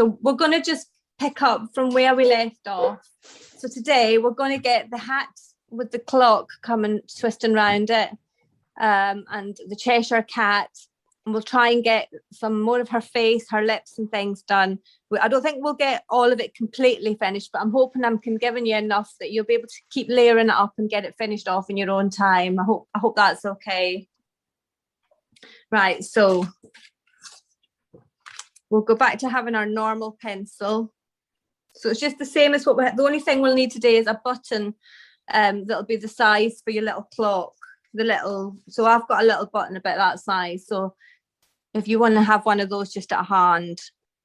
So we're going to just pick up from where we left off. So today we're going to get the hat with the clock coming twisting around it, and the Cheshire cat, and we'll try and get some more of her face, her lips and things done. I don't think we'll get all of it completely finished, but I'm hoping I'm giving you enough that you'll be able to keep layering it up and get it finished off in your own time. I hope that's okay. Right, so we'll go back to having our normal pencil. So it's just the same as the only thing we'll need today is a button that'll be the size for your little clock. So I've got a little button about that size. So if you want to have one of those just at hand,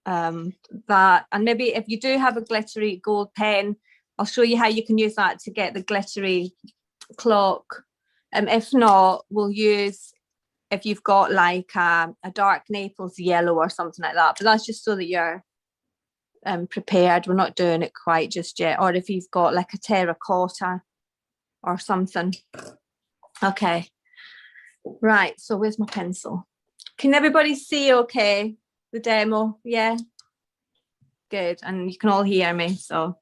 and maybe if you do have a glittery gold pen, I'll show you how you can use that to get the glittery clock. If not, we'll use, if you've got like a dark Naples yellow or something like that, but that's just so that you're prepared. We're not doing it quite just yet. Or if you've got like a terracotta or something. Okay, right, so where's my pencil? Can everybody see okay, the demo? Yeah, good, and you can all hear me. So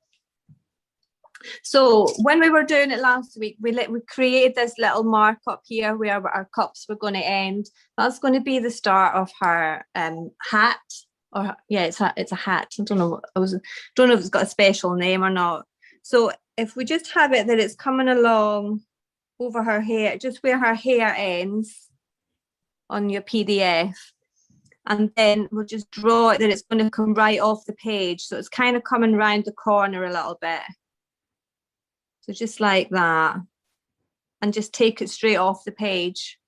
when we were doing it last week, we created this little mark up here where our cups were going to end. That's going to be the start of her hat. Or yeah, it's a hat. I don't know if it's got a special name or not. So if we just have it that it's coming along over her hair, just where her hair ends on your PDF, and then we'll just draw it that it's going to come right off the page. So it's kind of coming round the corner a little bit. So just like that, and just take it straight off the page.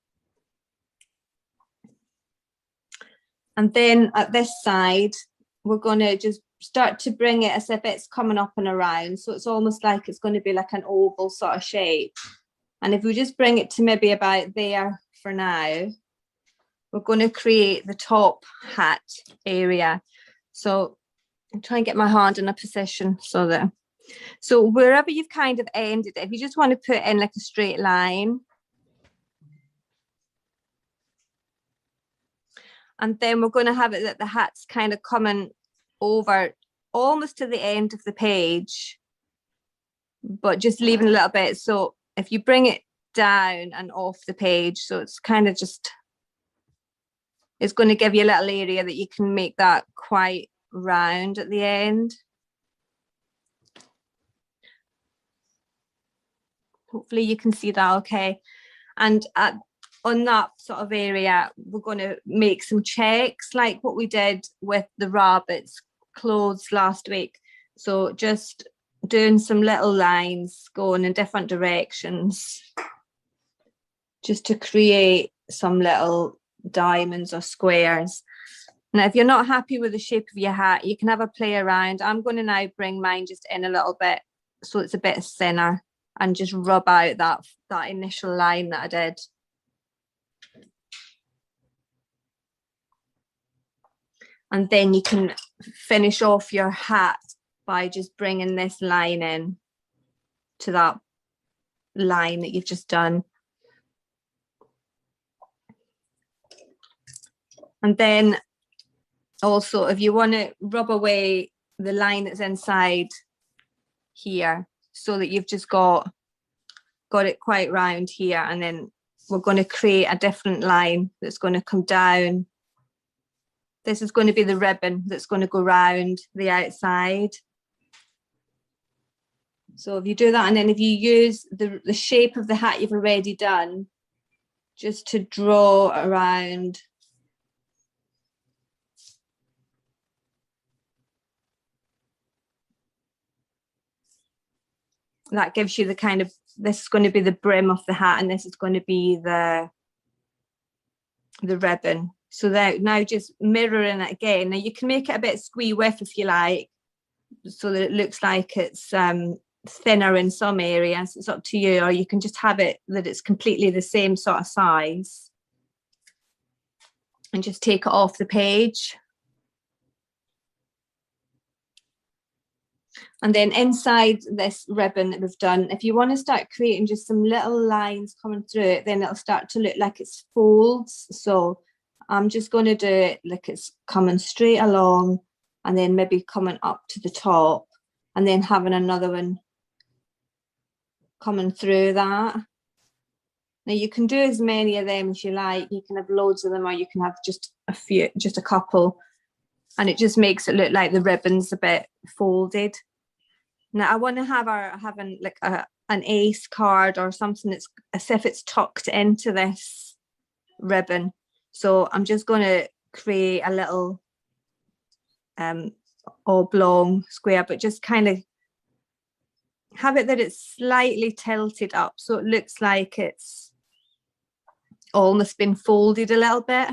And then at this side, we're going to just start to bring it as if it's coming up and around. So it's almost like it's going to be like an oval sort of shape. And if we just bring it to maybe about there for now, we're going to create the top hat area. So I'm trying to get my hand in a position so wherever you've kind of ended it, if you just want to put in like a straight line. And then we're going to have it that the hat's kind of coming over almost to the end of the page, but just leaving a little bit. So if you bring it down and off the page, so it's kind of just, it's going to give you a little area that you can make that quite round at the end. Hopefully you can see that okay. And on that sort of area, we're going to make some checks like what we did with the rabbit's clothes last week. So just doing some little lines going in different directions just to create some little diamonds or squares. Now, if you're not happy with the shape of your hat, you can have a play around. I'm going to now bring mine just in a little bit so it's a bit thinner and just rub out that initial line that I did. And then you can finish off your hat by just bringing this line in to that line that you've just done. And then also, if you want to rub away the line that's inside here so that you've just got it quite round here, and then we're going to create a different line that's going to come down. This is going to be the ribbon that's going to go round the outside. So if you do that, and then if you use the shape of the hat you've already done, just to draw around. That gives you the kind of, this is going to be the brim of the hat, and this is going to be the ribbon. So now just mirroring it again. Now you can make it a bit squee whiff if you like, so that it looks like it's thinner in some areas. It's up to you, or you can just have it that it's completely the same sort of size and just take it off the page. And then inside this ribbon that we've done, if you want to start creating just some little lines coming through it, then it'll start to look like it's folds. So I'm just going to do it like it's coming straight along, and then maybe coming up to the top, and then having another one coming through that. Now you can do as many of them as you like. You can have loads of them, or you can have just a few, just a couple, and it just makes it look like the ribbon's a bit folded. Now I want to have having like an ace card or something that's as if it's tucked into this ribbon. So I'm just going to create a little oblong square, but just kind of have it that it's slightly tilted up, so it looks like it's almost been folded a little bit,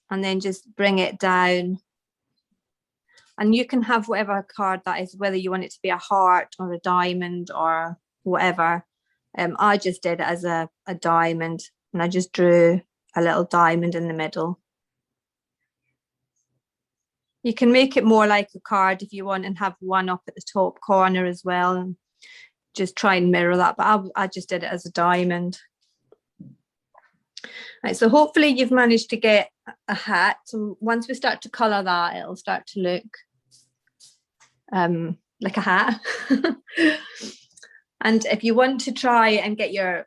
and then just bring it down. And you can have whatever card that is, whether you want it to be a heart or a diamond or whatever. I just did it as a diamond, and I just drew a little diamond in the middle. You can make it more like a card if you want, and have one up at the top corner as well, and just try and mirror that, but I just did it as a diamond. Right, so hopefully you've managed to get a hat. So once we start to colour that, it'll start to look like a hat. And if you want to try and get your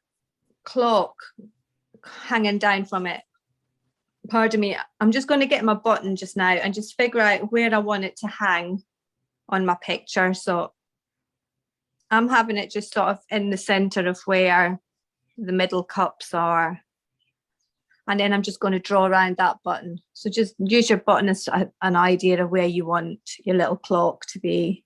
clock hanging down from it, pardon me, I'm just going to get my button just now and just figure out where I want it to hang on my picture. So I'm having it just sort of in the centre of where the middle cups are. And then I'm just going to draw around that button. So just use your button as an idea of where you want your little clock to be.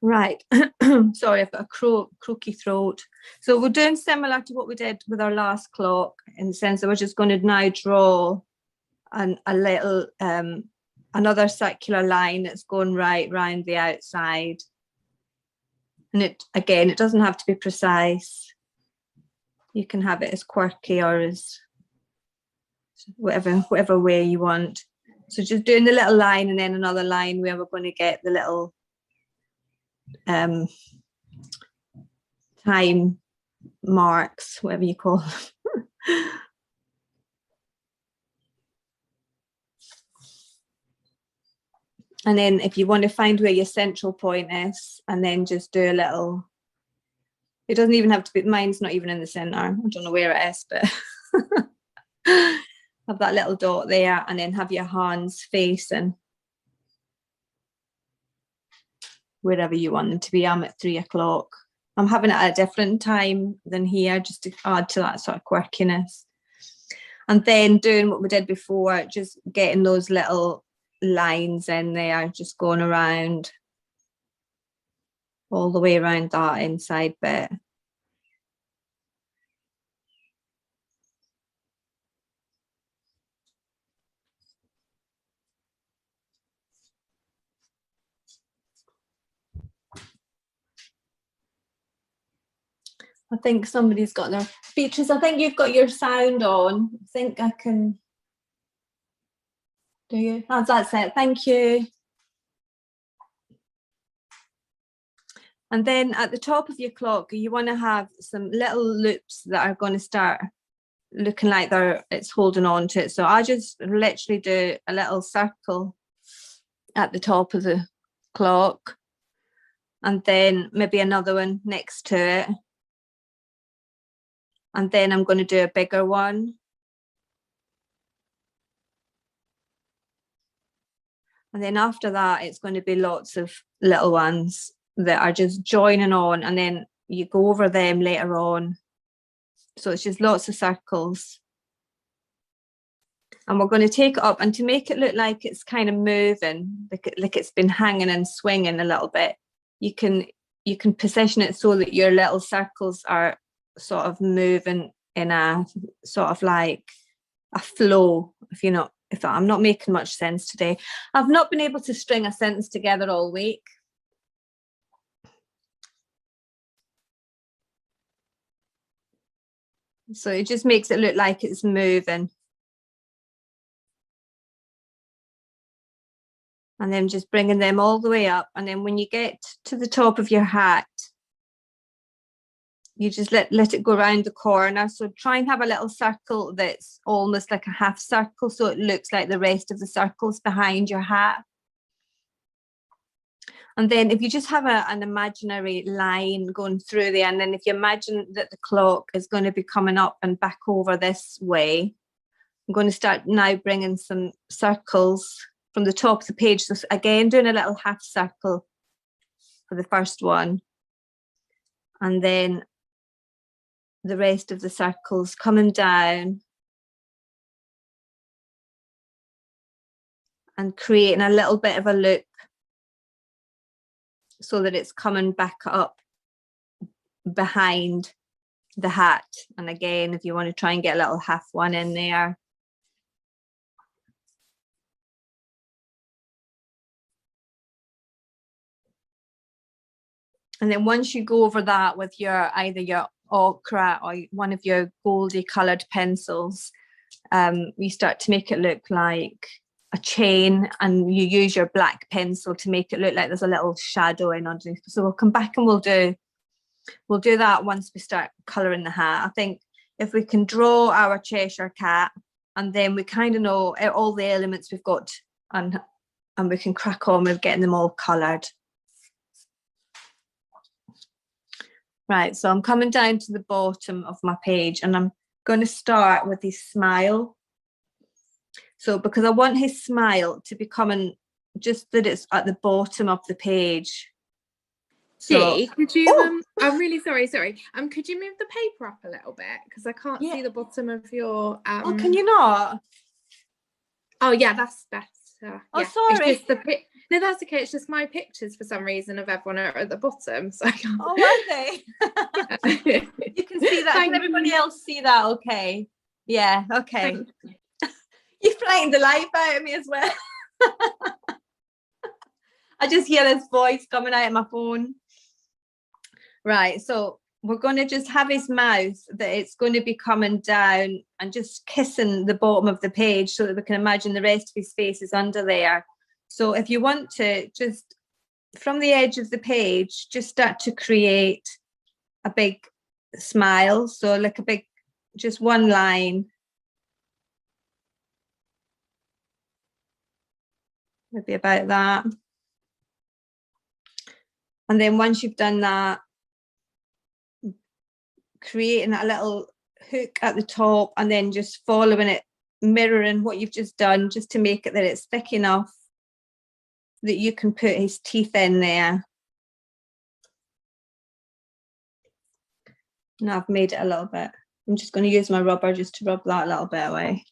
Right, sorry, I've got a croaky throat. So we're doing similar to what we did with our last clock, in the sense that we're just going to now draw a little, another circular line that's going right round the outside. And it, again, it doesn't have to be precise. You can have it as quirky or as whatever way you want. So just doing the little line and then another line where we're going to get the little time marks, whatever you call them. And then if you want to find where your central point is, and then just do a little, it doesn't even have to be, mine's not even in the center, I don't know where it is, but have that little dot there, and then have your hands facing wherever you want them to be. I'm at 3 o'clock. I'm having it at a different time than here, just to add to that sort of quirkiness. And then doing what we did before, just getting those little lines in there, just going around all the way around that inside bit. I think somebody's got their features. I think you've got your sound on. I think I can. Do you? Oh, that's it. Thank you. And then at the top of your clock, you want to have some little loops that are going to start looking like it's holding on to it. So I just literally do a little circle at the top of the clock, and then maybe another one next to it. And then I'm going to do a bigger one. And then after that, it's going to be lots of little ones that are just joining on, and then you go over them later on. So it's just lots of circles. And we're going to take it up, and to make it look like it's kind of moving, like it's been hanging and swinging a little bit, you can position it so that your little circles are sort of moving in a sort of like a flow, if I'm not making much sense today. I've not been able to string a sentence together all week. So it just makes it look like it's moving. And then just bringing them all the way up. And then when you get to the top of your hat, you just let it go around the corner. So try and have a little circle that's almost like a half circle, so it looks like the rest of the circles behind your hat. And then if you just have an imaginary line going through there, and then if you imagine that the clock is going to be coming up and back over this way, I'm going to start now bringing some circles from the top of the page. So again, doing a little half circle for the first one. And then the rest of the circles coming down and creating a little bit of a loop so that it's coming back up behind the hat. And again, if you want to try and get a little half one in there. And then once you go over that with your either your ochre or one of your goldy coloured pencils, you start to make it look like a chain, and you use your black pencil to make it look like there's a little shadow in underneath. So we'll come back and we'll do that once we start colouring the hat. I think if we can draw our Cheshire cat, and then we kind of know all the elements we've got, and we can crack on with getting them all coloured. Right, so I'm coming down to the bottom of my page, and I'm going to start with his smile. So because I want his smile to be coming, just that it's at the bottom of the page. So, Dee, could you, I'm really sorry. Could you move the paper up a little bit? Because I can't see the bottom of your... Oh, can you not? Oh, yeah, that's better. Oh, yeah. sorry. It's just no, that's okay. It's just my pictures, for some reason, of everyone are at the bottom. So I can't... Oh, are they? Yeah. You can see that. Can everybody else see that? Okay. Yeah, okay. You're frightened the life out of me as well. I just hear this voice coming out of my phone. Right, so we're going to just have his mouth, that it's going to be coming down and just kissing the bottom of the page, so that we can imagine the rest of his face is under there. So if you want to, just from the edge of the page, just start to create a big smile. So like a big, just one line. Maybe about that. And then once you've done that, creating a little hook at the top, and then just following it, mirroring what you've just done, just to make it that it's thick enough that you can put his teeth in there. Now I've made it a little bit. I'm just going to use my rubber just to rub that a little bit away.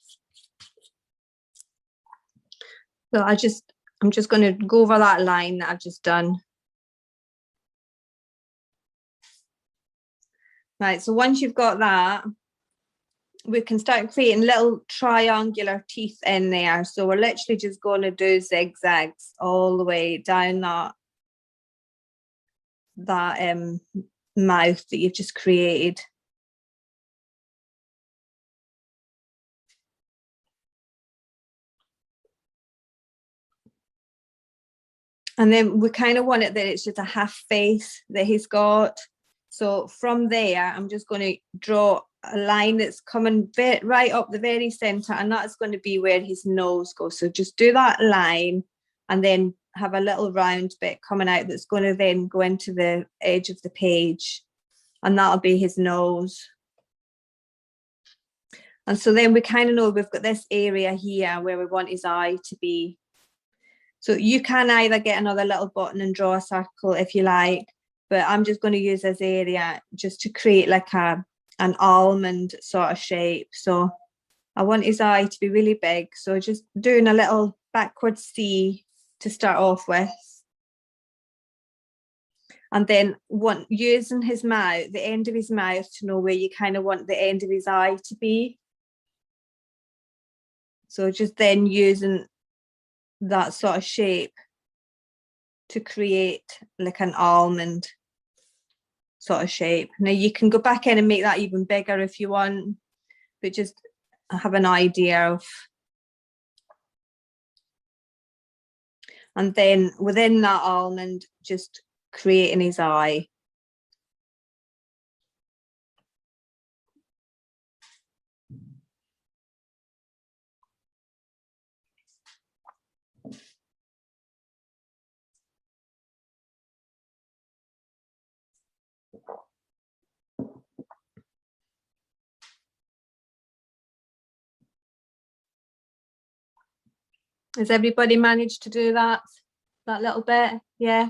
So I'm just going to go over that line that I've just done. Right, so once you've got that, we can start creating little triangular teeth in there. So we're literally just going to do zigzags all the way down that mouth that you've just created. And then we kind of want it that it's just a half face that he's got. So from there, I'm just going to draw a line that's coming right up the very centre, and that's going to be where his nose goes. So just do that line, and then have a little round bit coming out that's going to then go into the edge of the page, and that'll be his nose. And so then we kind of know we've got this area here where we want his eye to be. So you can either get another little button and draw a circle if you like, but I'm just going to use this area just to create like an almond sort of shape. So I want his eye to be really big. So just doing a little backward C to start off with. And then using his mouth, the end of his mouth, to know where you kind of want the end of his eye to be. So just then using that sort of shape to create like an almond sort of shape. Now you can go back in and make that even bigger if you want, but just have an idea of. And then within that almond, just creating his eye. Has everybody managed to do that little bit? Yeah.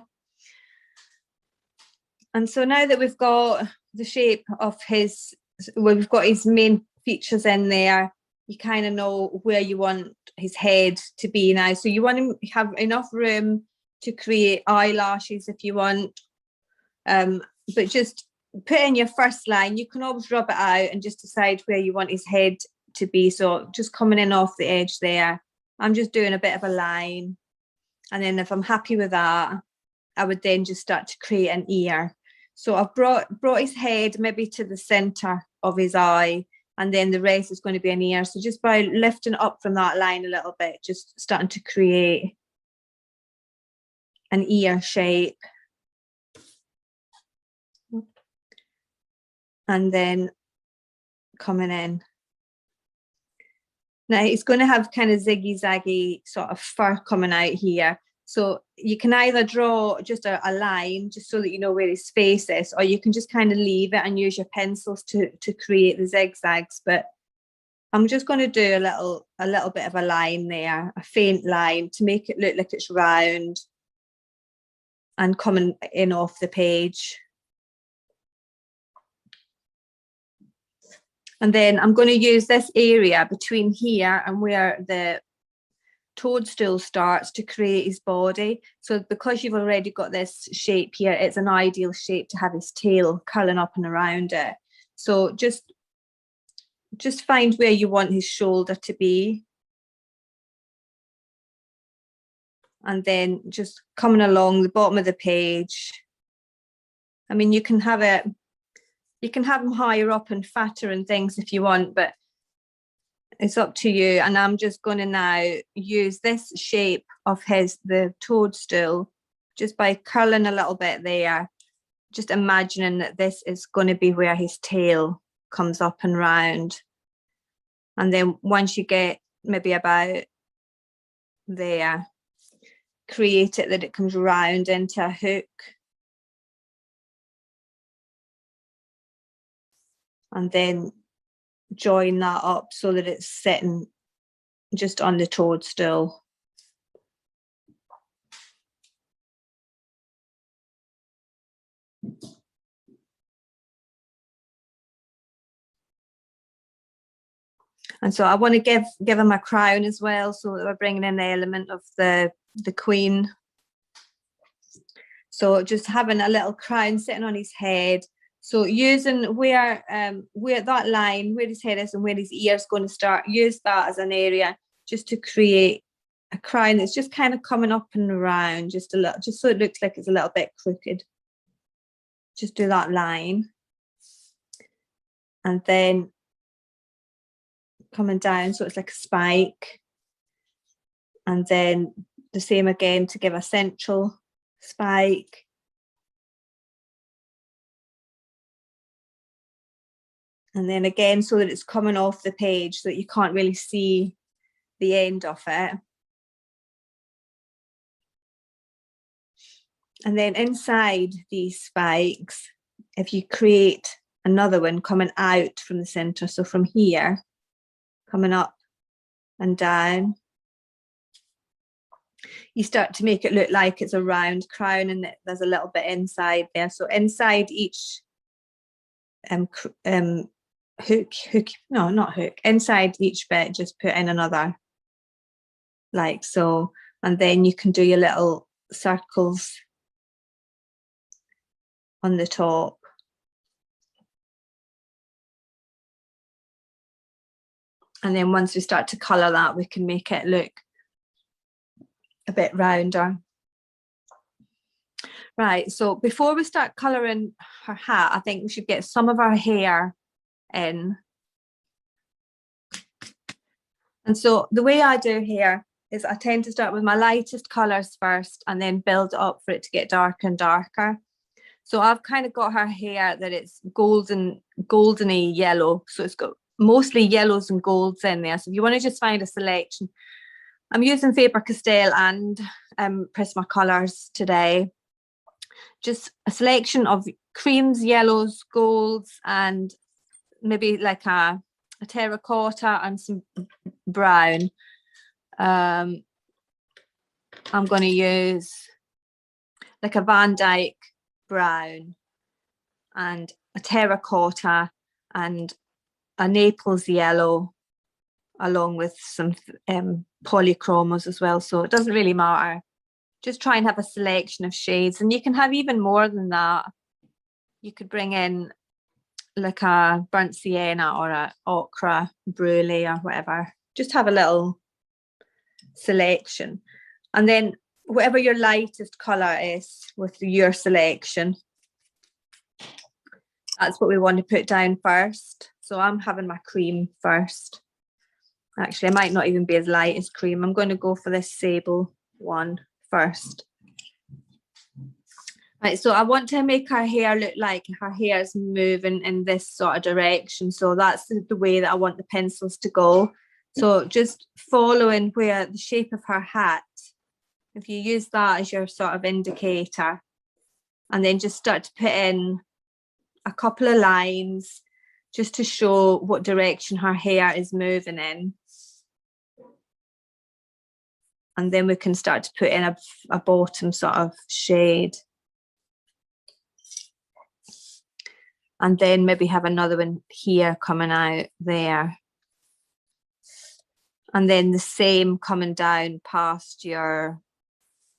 And so now that we've got the shape of his, well, we've got his main features in there, you kind of know where you want his head to be now. So you want to have enough room to create eyelashes if you want, but just put in your first line. You can always rub it out and just decide where you want his head to be. So just coming in off the edge there, I'm just doing a bit of a line, and then if I'm happy with that, I would then just start to create an ear. So I've brought his head maybe to the center of his eye, and then the rest is going to be an ear. So just by lifting up from that line a little bit, just starting to create an ear shape. And then coming in. Now it's going to have kind of ziggy-zaggy sort of fur coming out here. So you can either draw just a line just so that you know where his face is, or you can just kind of leave it and use your pencils to create the zigzags. But I'm just going to do a little bit of a line there, a faint line, to make it look like it's round and coming in off the page. And then I'm going to use this area between here and where the toadstool starts to create his body. So because you've already got this shape here, it's an ideal shape to have his tail curling up and around it. So just find where you want his shoulder to be. And then just coming along the bottom of the page. I mean, you can have them higher up and fatter and things if you want, but it's up to you. And I'm just going to now use this shape of the toadstool just by curling a little bit there, just imagining that this is going to be where his tail comes up and round. And then once you get maybe about there, create it that it comes round into a hook. And then join that up so that it's sitting just on the toadstool. And so I want to give him a crown as well, so that we're bringing in the element of the queen. So just having a little crown sitting on his head. So using where that line, where his head is and where his ear is going to start, use that as an area just to create a crown that's just kind of coming up and around just a little, just so it looks like it's a little bit crooked. Just do that line. And then coming down so it's like a spike. And then the same again to give a central spike. And then again, so that it's coming off the page so that you can't really see the end of it. And then inside these spikes, if you create another one coming out from the center, so from here, coming up and down, you start to make it look like it's a round crown and there's a little bit inside there. So inside each inside each bit, just put in another, like so, and then you can do your little circles on the top. And then once we start to colour that, we can make it look a bit rounder. Right, so before we start colouring her hat, I think we should get some of her hair in. And so the way I do here is I tend to start with my lightest colours first and then build up for it to get darker and darker. So I've kind of got her hair that it's goldeny yellow. So it's got mostly yellows and golds in there. So if you want to just find a selection, I'm using Faber-Castell and Prismacolors today. Just a selection of creams, yellows, golds, and maybe like a terracotta and some brown. I'm going to use like a Van Dyke brown and a terracotta and a Naples yellow, along with some polychromos as well. So it doesn't really matter. Just try and have a selection of shades, and you can have even more than that. You could bring in like a burnt sienna or a ochre brulee or whatever. Just have a little selection, and then whatever your lightest colour is with your selection, that's what we want to put down first. So I'm having my cream first. Actually, I might not even be as light as cream. I'm going to go for this sable one first. Right, so I want to make her hair look like her hair is moving in this sort of direction. So that's the way that I want the pencils to go. So just following where the shape of her hat, if you use that as your sort of indicator, and then just start to put in a couple of lines just to show what direction her hair is moving in. And then we can start to put in a bottom sort of shade. And then maybe have another one here coming out there. And then the same coming down past your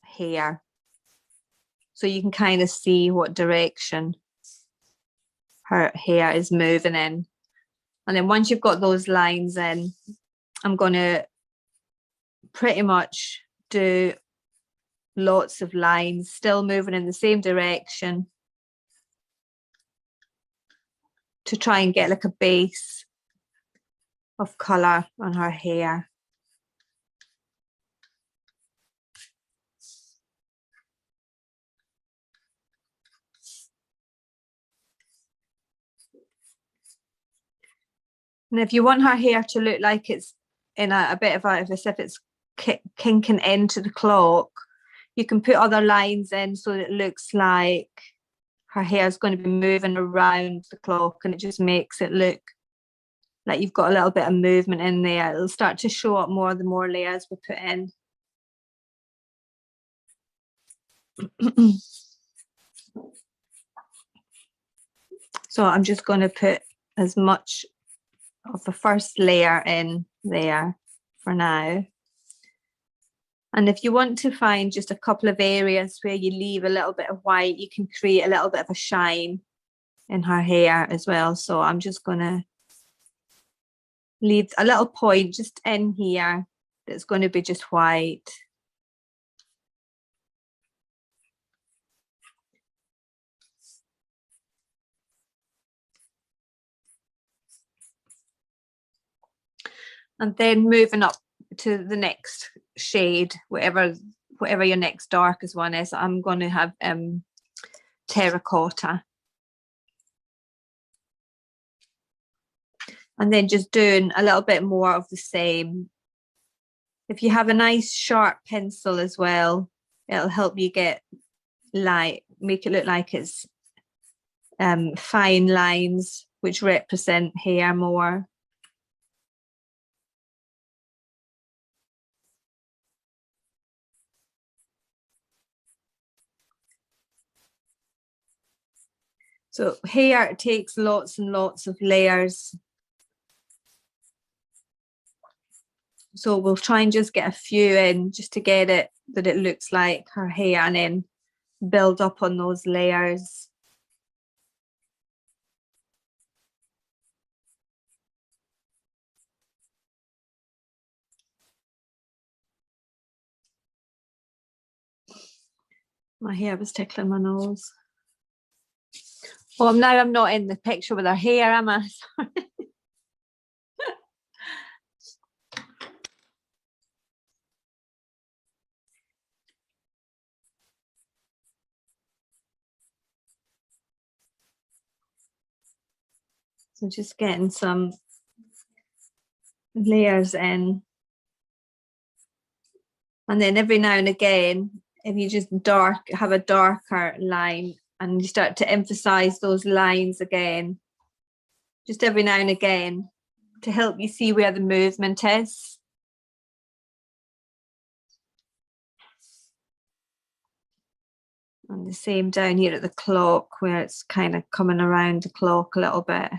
hair. So you can kind of see what direction her hair is moving in. And then once you've got those lines in, I'm going to pretty much do lots of lines, still moving in the same direction, to try and get like a base of colour on her hair. And if you want her hair to look like it's in a bit of as if it's kinking into the clock, you can put other lines in so that it looks like her hair is going to be moving around the clock, and it just makes it look like you've got a little bit of movement in there. It'll start to show up more the more layers we put in. So I'm just going to put as much of the first layer in there for now. And if you want to find just a couple of areas where you leave a little bit of white, you can create a little bit of a shine in her hair as well. So I'm just going to leave a little point just in here that's going to be just white. And then moving up to the next shade, whatever your next darkest one is, I'm going to have terracotta. And then just doing a little bit more of the same. If you have a nice sharp pencil as well, it'll help you get light, make it look like it's fine lines which represent hair more. So hair takes lots and lots of layers. So we'll try and just get a few in just to get it that it looks like her hair, and then build up on those layers. My hair was tickling my nose. Well, now I'm not in the picture with her hair, am I? So just getting some layers in. And then every now and again, if you just have a darker line and you start to emphasize those lines again, just every now and again, to help you see where the movement is. And the same down here at the clock, where it's kind of coming around the clock a little bit.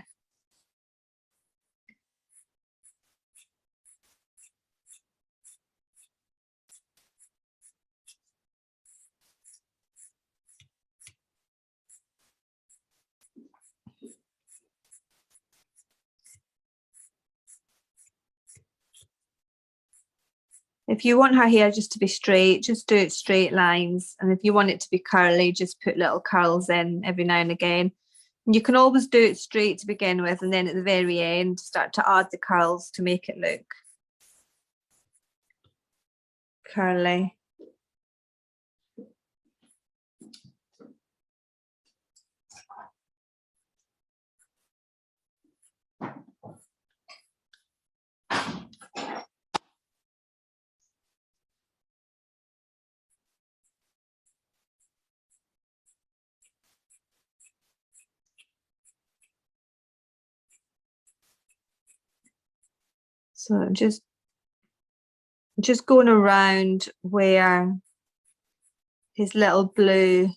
If you want her hair just to be straight, just do it straight lines. And if you want it to be curly, just put little curls in every now and again. And you can always do it straight to begin with, and then at the very end, start to add the curls to make it look curly. So just going around where his little blue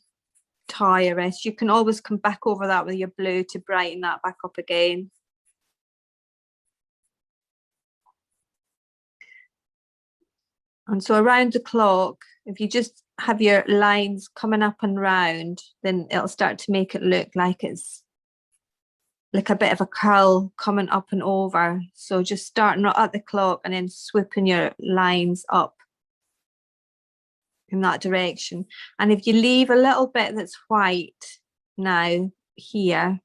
tire is. You can always come back over that with your blue to brighten that back up again. And so around the clock, if you just have your lines coming up and round, then it'll start to make it look like it's like a bit of a curl coming up and over. So just starting at the clock and then swooping your lines up in that direction. And if you leave a little bit that's white now here,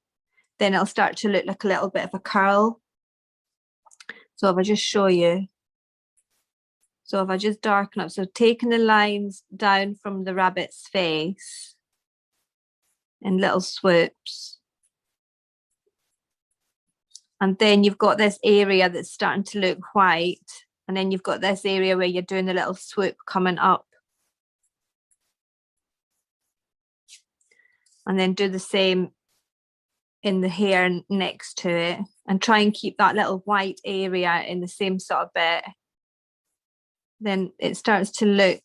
then it'll start to look like a little bit of a curl. So if I just show you. So if I just darken up, so taking the lines down from the rabbit's face in little swoops. And then you've got this area that's starting to look white. And then you've got this area where you're doing the little swoop coming up. And then do the same in the hair next to it. And try and keep that little white area in the same sort of bit. Then it starts to look.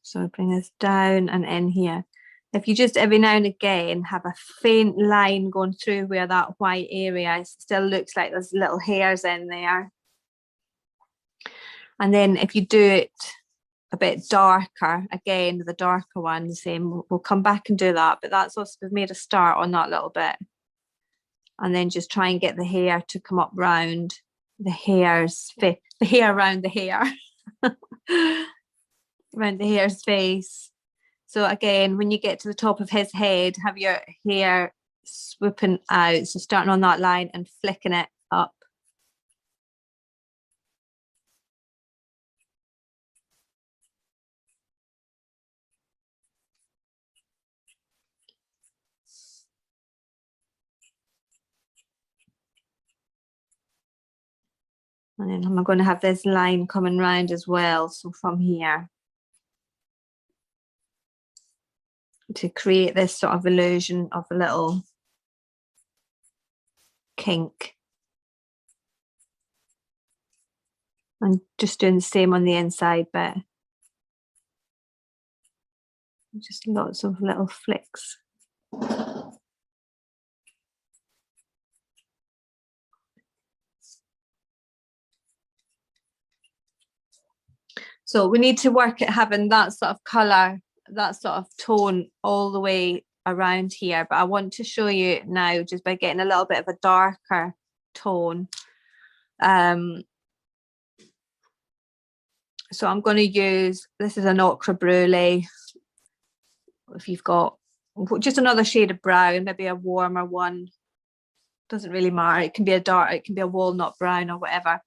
So bring this down and in here. If you just every now and again have a faint line going through where that white area is, it still looks like there's little hairs in there. And then if you do it a bit darker, again, the darker one, the same, we'll come back and do that. But that's also, we've made a start on that little bit. And then just try and get the hair to come up round the hair's face, the hair around the hair, around the hair's face. So again, when you get to the top of his head, have your hair swooping out. So starting on that line and flicking it up. And then I'm going to have this line coming round as well. So from here, to create this sort of illusion of a little kink. And just doing the same on the inside bit. Just lots of little flicks. So we need to work at having that sort of colour, that sort of tone all the way around here. But I want to show you now just by getting a little bit of a darker tone. So I'm going to use, this is an ochre brulee. If you've got just another shade of brown, maybe a warmer one, doesn't really matter. It can be a dark, it can be a walnut brown or whatever.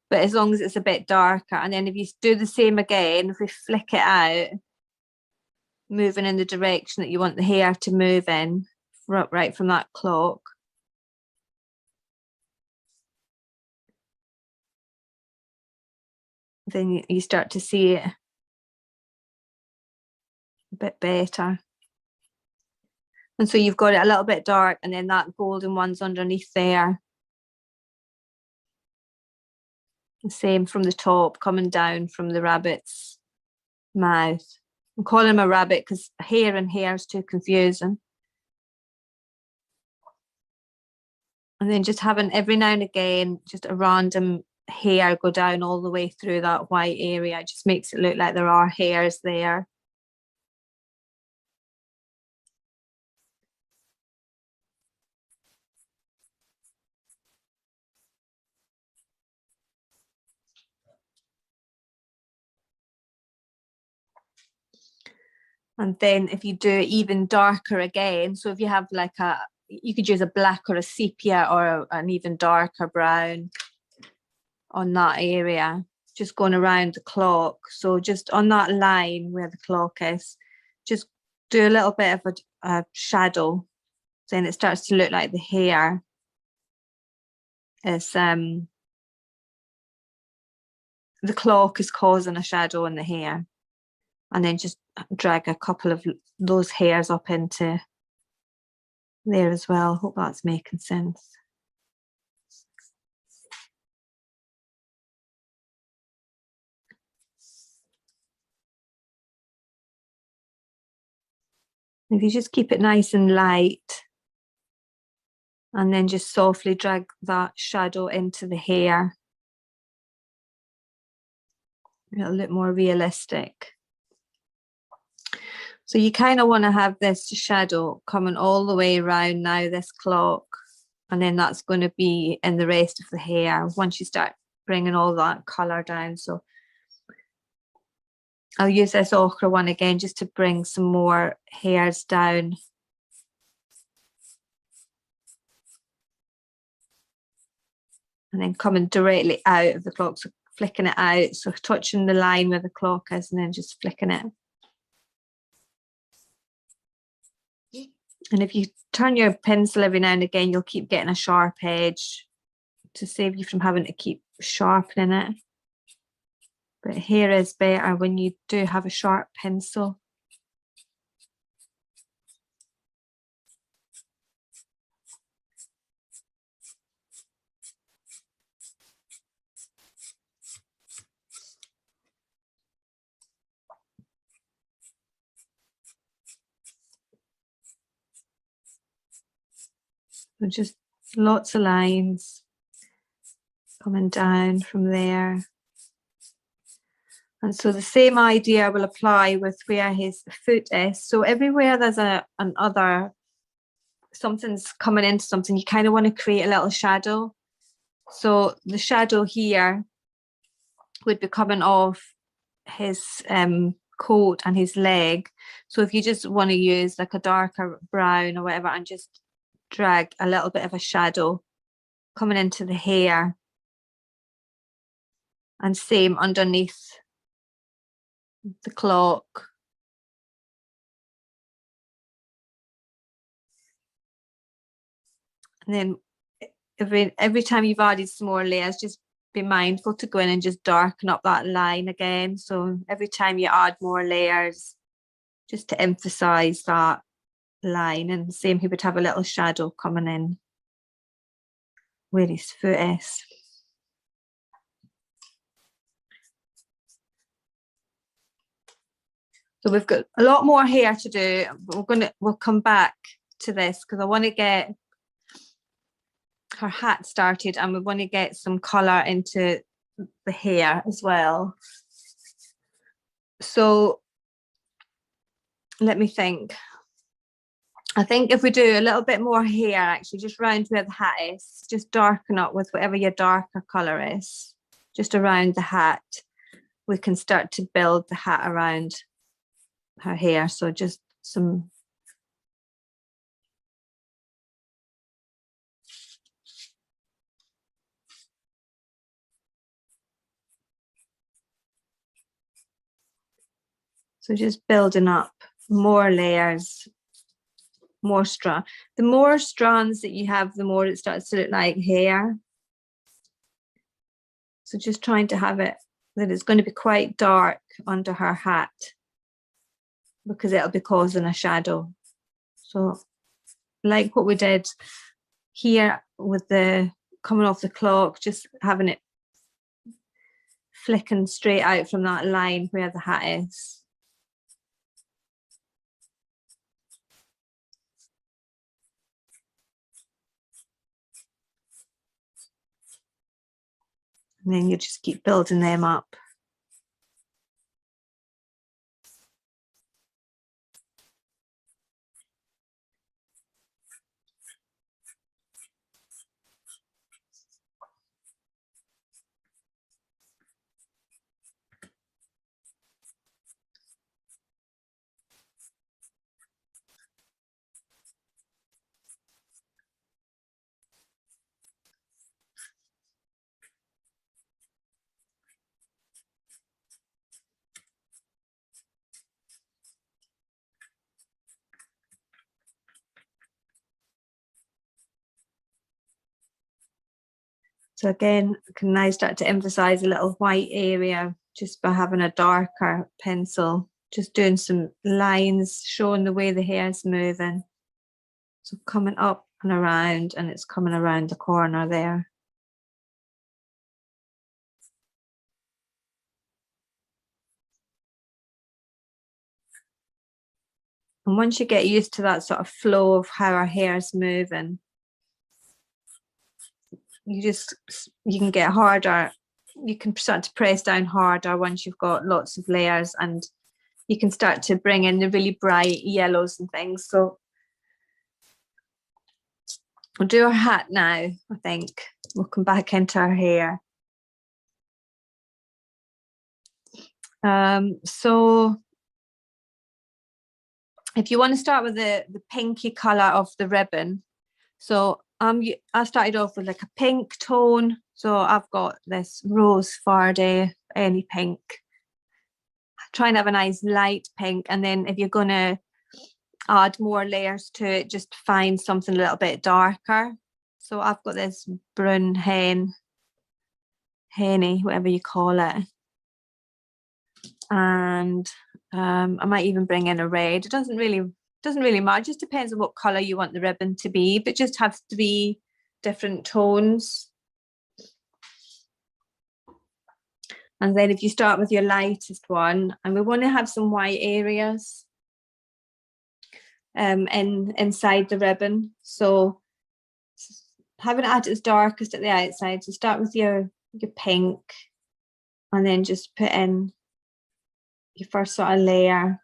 But as long as it's a bit darker. And then if you do the same again, if we flick it out, moving in the direction that you want the hair to move in, right from that clock. Then you start to see it a bit better. And so you've got it a little bit dark, and then that golden one's underneath there. The same from the top, coming down from the rabbit's mouth. I'm calling him a rabbit because hair and hair is too confusing. And then just having every now and again, just a random hair go down all the way through that white area. It just makes it look like there are hairs there. And then if you do it even darker again, so if you have like you could use a black or a sepia or an even darker brown on that area, just going around the clock. So just on that line where the clock is, just do a little bit of a shadow. Then it starts to look like the hair is, the clock is causing a shadow in the hair. And then just drag a couple of those hairs up into there as well. Hope that's making sense. If you just keep it nice and light, and then just softly drag that shadow into the hair, it'll look more realistic. So you kind of want to have this shadow coming all the way around now, this clock, and then that's going to be in the rest of the hair once you start bringing all that colour down. So I'll use this ochre one again just to bring some more hairs down. And then coming directly out of the clock, so flicking it out, so touching the line where the clock is and then just flicking it. And if you turn your pencil every now and again, you'll keep getting a sharp edge to save you from having to keep sharpening it. But here is better when you do have a sharp pencil. So just lots of lines coming down from there. And so the same idea will apply with where his foot is. So everywhere there's something's coming into something, you kind of want to create a little shadow. So the shadow here would be coming off his coat and his leg. So if you just want to use like a darker brown or whatever and just drag a little bit of a shadow coming into the hair, and same underneath the clock. And then every time you've added some more layers, just be mindful to go in and just darken up that line again. So every time you add more layers, just to emphasize that line. And same, he would have a little shadow coming in where his foot is. So we've got a lot more hair to do. We'll come back to this because I want to get her hat started and we want to get some colour into the hair as well. So let me think. I think if we do a little bit more hair, actually, just round where the hat is, just darken up with whatever your darker colour is, just around the hat. We can start to build the hat around her hair. So just some just building up more layers, more strand. The more strands that you have, the more it starts to look like hair. So just trying to have it that it's going to be quite dark under her hat because it'll be causing a shadow. So like what we did here with the coming off the clock, just having it flicking straight out from that line where the hat is. And then you just keep building them up. So again, can now start to emphasize a little white area just by having a darker pencil, just doing some lines, showing the way the hair is moving. So coming up and around, and it's coming around the corner there. And once you get used to that sort of flow of how our hair is moving, you can get harder, you can start to press down harder once you've got lots of layers, and you can start to bring in the really bright yellows and things. So we'll do our hat now, I think. We'll come back into our hair. So if you want to start with the pinky colour of the ribbon, so I started off with like a pink tone. So I've got this rose fardy, any pink. Try and have a nice light pink, and then if you're going to add more layers to it, just find something a little bit darker. So I've got this brown henny, whatever you call it, and I might even bring in a red. It doesn't really matter. It just depends on what colour you want the ribbon to be, but just have 3 different tones. And then if you start with your lightest one, and we want to have some white areas inside the ribbon. So having it at its darkest at the outside, so start with your pink, and then just put in your first sort of layer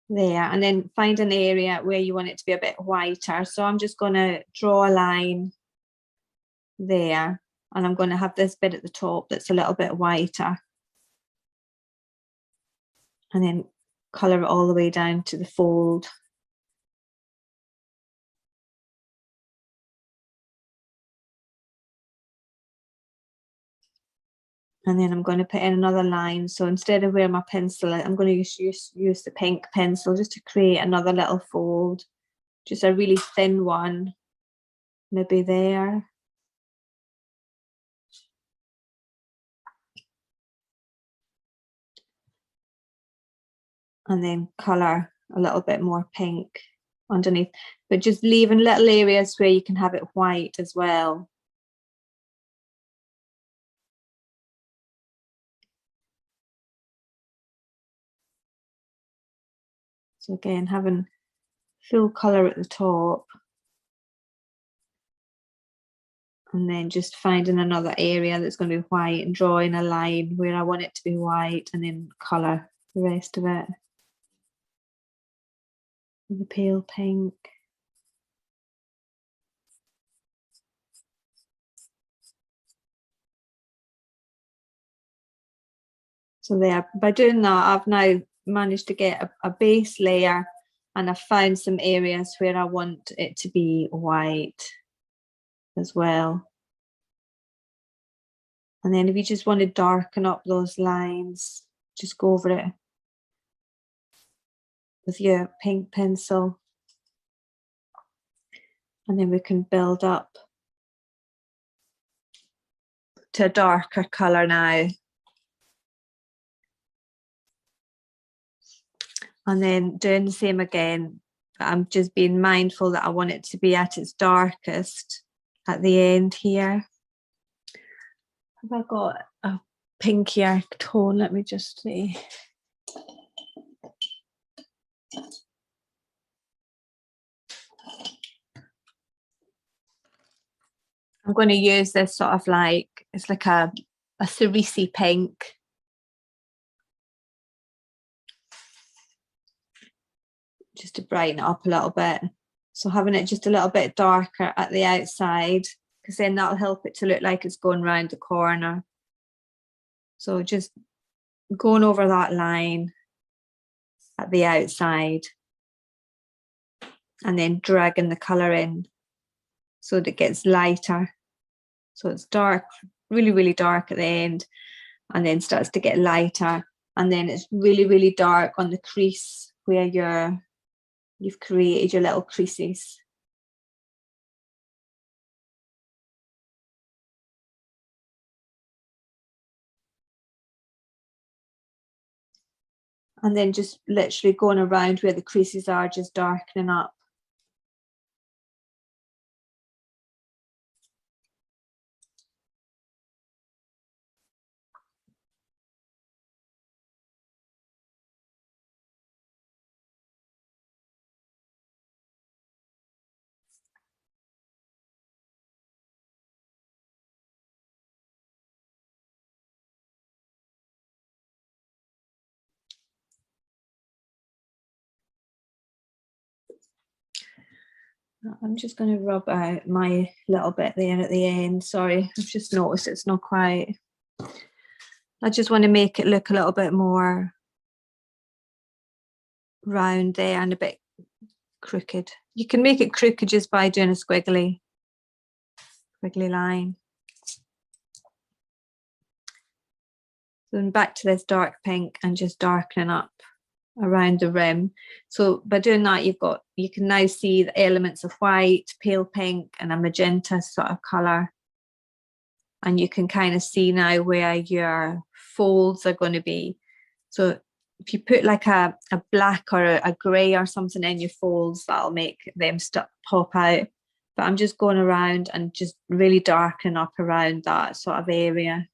there, and then find an area where you want it to be a bit whiter. So I'm just going to draw a line there, and I'm going to have this bit at the top that's a little bit whiter, and then colour it all the way down to the fold. And then I'm going to put in another line. So instead of where my pencil is, I'm going to use the pink pencil just to create another little fold, just a really thin one, maybe there. And then colour a little bit more pink underneath, but just leaving little areas where you can have it white as well. So again, having full colour at the top, and then just finding another area that's going to be white and drawing a line where I want it to be white, and then colour the rest of it with the pale pink. So there, by doing that, I've now managed to get a base layer, and I've found some areas where I want it to be white as well. And then if you just want to darken up those lines, just go over it with your pink pencil. And then we can build up to a darker colour now. And then doing the same again, I'm just being mindful that I want it to be at its darkest at the end here. Have I got pinkier tone. Let me just see. I'm going to use this sort of like, it's like a cerise pink. Just to brighten it up a little bit. So having it just a little bit darker at the outside, because then that'll help it to look like it's going round the corner. So just going over that line at the outside and then dragging the colour in so that it gets lighter. So it's dark, really, really dark at the end, and then starts to get lighter. And then it's really, really dark on the crease where you've created your little creases. And then just literally going around where the creases are, just darkening up. I'm just going to rub out my little bit there at the end. Sorry, I've just noticed it's not quite. I just want to make it look a little bit more round there and a bit crooked. You can make it crooked just by doing a squiggly line. Then back to this dark pink and just darkening up around the rim. So by doing that, you can now see the elements of white, pale pink, and a magenta sort of colour. And you can kind of see now where your folds are going to be. So if you put like a black or a grey or something in your folds, that'll make them pop out. But I'm just going around and just really darkening up around that sort of area.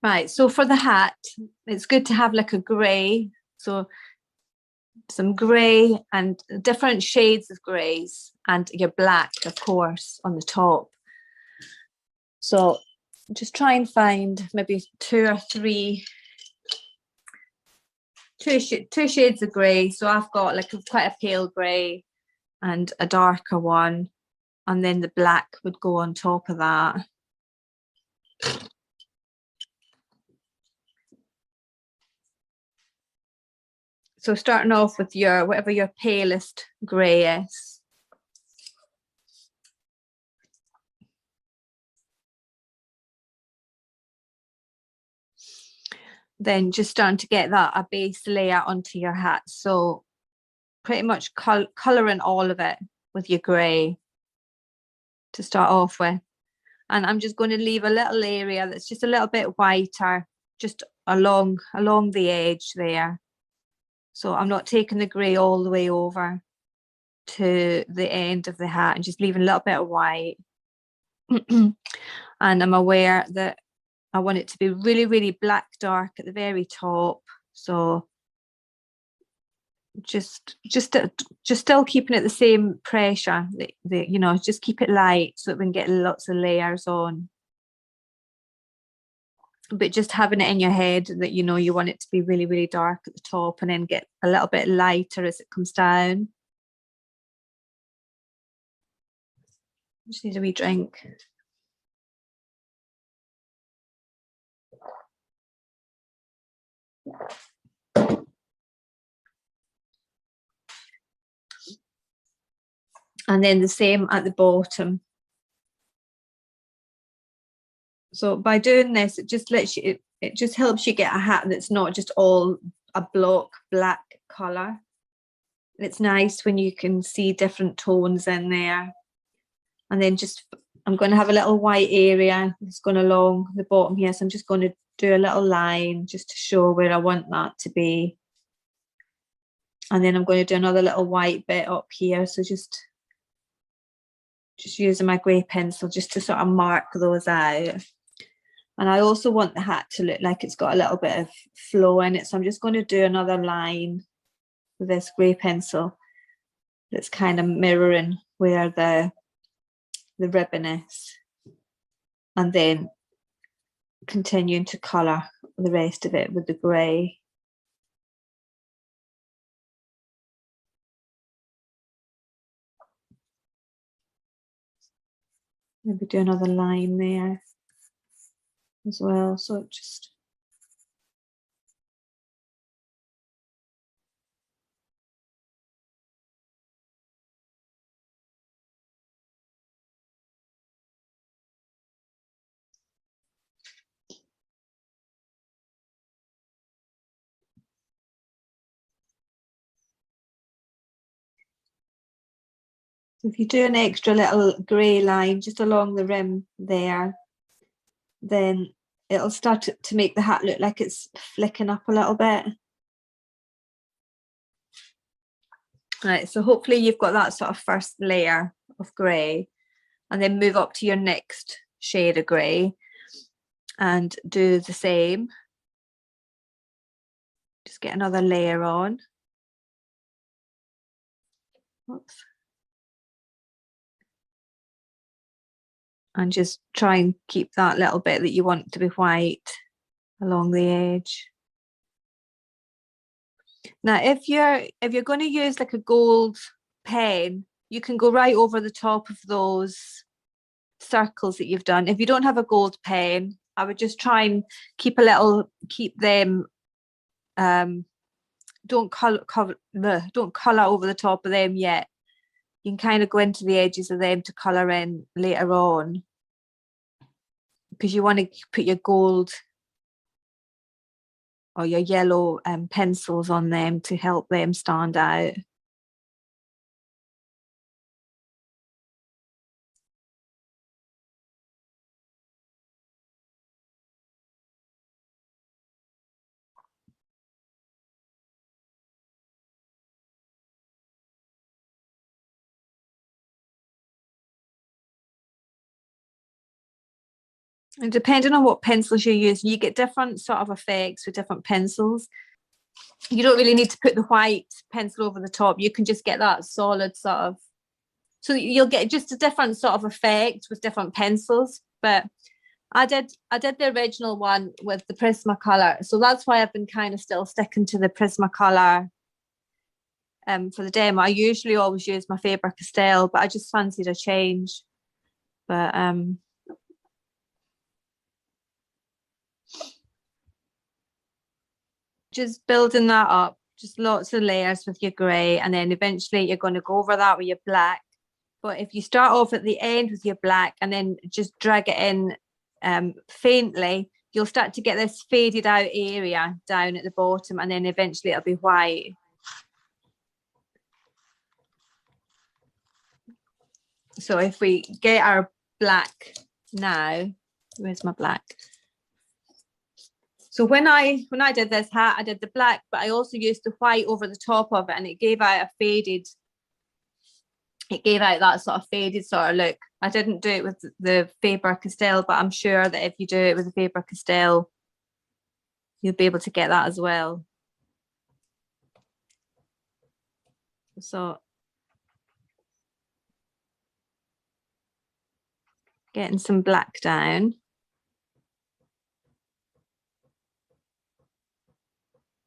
Right, so for the hat, it's good to have like a grey. So some grey and different shades of greys and your black, of course, on the top. So just try and find maybe two shades of grey. So I've got like quite a pale grey and a darker one, and then the black would go on top of that. So starting off with whatever your palest grey is. Then just starting to get a base layer onto your hat. So pretty much colouring all of it with your grey to start off with. And I'm just going to leave a little area that's just a little bit whiter, just along the edge there. So I'm not taking the grey all the way over to the end of the hat and just leaving a little bit of white. And I'm aware that I want it to be really, really black dark at the very top. So just still keeping it the same pressure, just keep it light so that we can get lots of layers on. But just having it in your head that you want it to be really, really dark at the top and then get a little bit lighter as it comes down. Just need a wee drink. And then the same at the bottom. So by doing this, it just lets you, it just helps you get a hat that's not just all a block black colour. It's nice when you can see different tones in there. And then just, I'm going to have a little white area that's going along the bottom here. So I'm just going to do a little line just to show where I want that to be. And then I'm going to do another little white bit up here. So just using my grey pencil just to sort of mark those out. And I also want the hat to look like it's got a little bit of flow in it. So I'm just going to do another line with this grey pencil that's kind of mirroring where the ribbon is. And then continuing to colour the rest of it with the grey. Maybe do another line there as well. So it just if you do an extra little grey line just along the rim there, then it'll start to make the hat look like it's flicking up a little bit. Right, so hopefully you've got that sort of first layer of grey, and then move up to your next shade of grey and do the same. Just get another layer on. Oops. And just try and keep that little bit that you want to be white along the edge. Now, if you're going to use like a gold pen, you can go right over the top of those circles that you've done. If you don't have a gold pen, I would just try and keep them. Don't color over the top of them yet. You can kind of go into the edges of them to color in later on, because you want to put your gold or your yellow pencils on them to help them stand out. And depending on what pencils you use, you get different sort of effects with different pencils. You don't really need to put the white pencil over the top. You can just get that solid sort of, so you'll get just a different sort of effect with different pencils. But I did the original one with the Prismacolor, so that's why I've been kind of still sticking to the Prismacolor for the demo. I usually always use my Faber-Castell, but I just fancied a change. But just building that up, just lots of layers with your grey, and then eventually you're going to go over that with your black. But if you start off at the end with your black and then just drag it in faintly, you'll start to get this faded out area down at the bottom, and then eventually it'll be white. So if we get our black now, where's my black? So when I did this hat, I did the black, but I also used the white over the top of it, and it gave out that sort of faded sort of look. I didn't do it with the Faber-Castell, but I'm sure that if you do it with the Faber-Castell, you'll be able to get that as well. So getting some black down.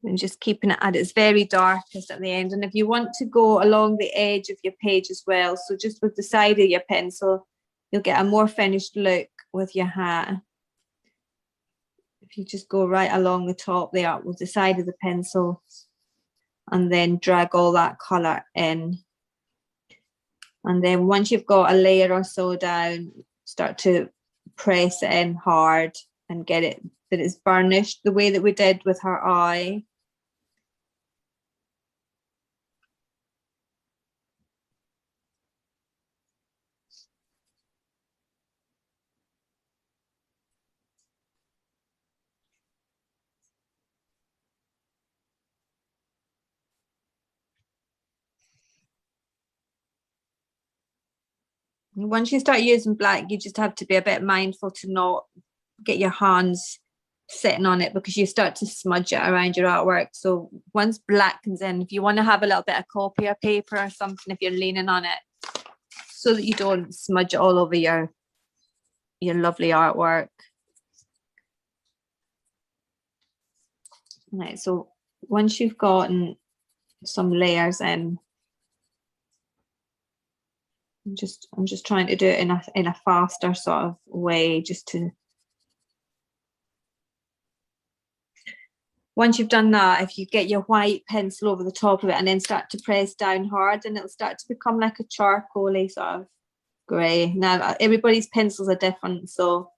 And just keeping it at its very darkest at the end. And if you want to go along the edge of your page as well, so just with the side of your pencil, you'll get a more finished look with your hat. If you just go right along the top there with the side of the pencil, and then drag all that colour in. And then once you've got a layer or so down, start to press it in hard and get it that it's burnished the way that we did with her eye. Once you start using black, you just have to be a bit mindful to not get your hands sitting on it, because you start to smudge it around your artwork. So once black comes in, if you want to have a little bit of copier paper or something, if you're leaning on it, so that you don't smudge it all over your lovely artwork. Right, so once you've gotten some layers in, I'm just trying to do it in a faster sort of way, just to. Once you've done that, if you get your white pencil over the top of it and then start to press down hard, and it'll start to become like a charcoaly sort of grey. Now, everybody's pencils are different, so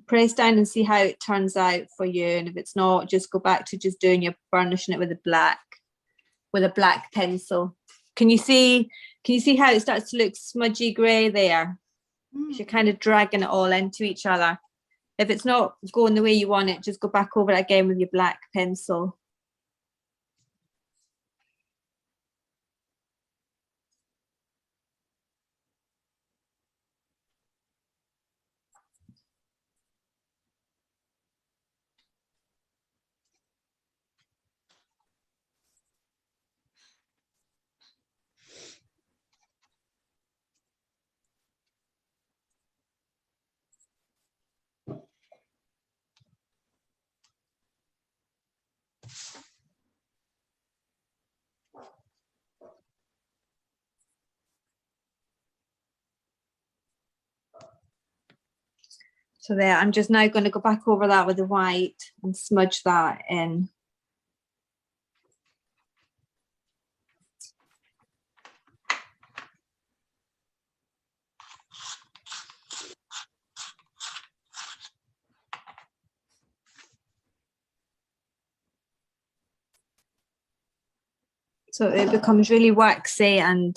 press down and see how it turns out for you. And if it's not, just go back to just doing your burnishing it with a black pencil. Can you see how it starts to look smudgy grey there? You're kind of dragging it all into each other. If it's not going the way you want it, just go back over it again with your black pencil. So there, I'm just now going to go back over that with the white and smudge that in. So it becomes really waxy and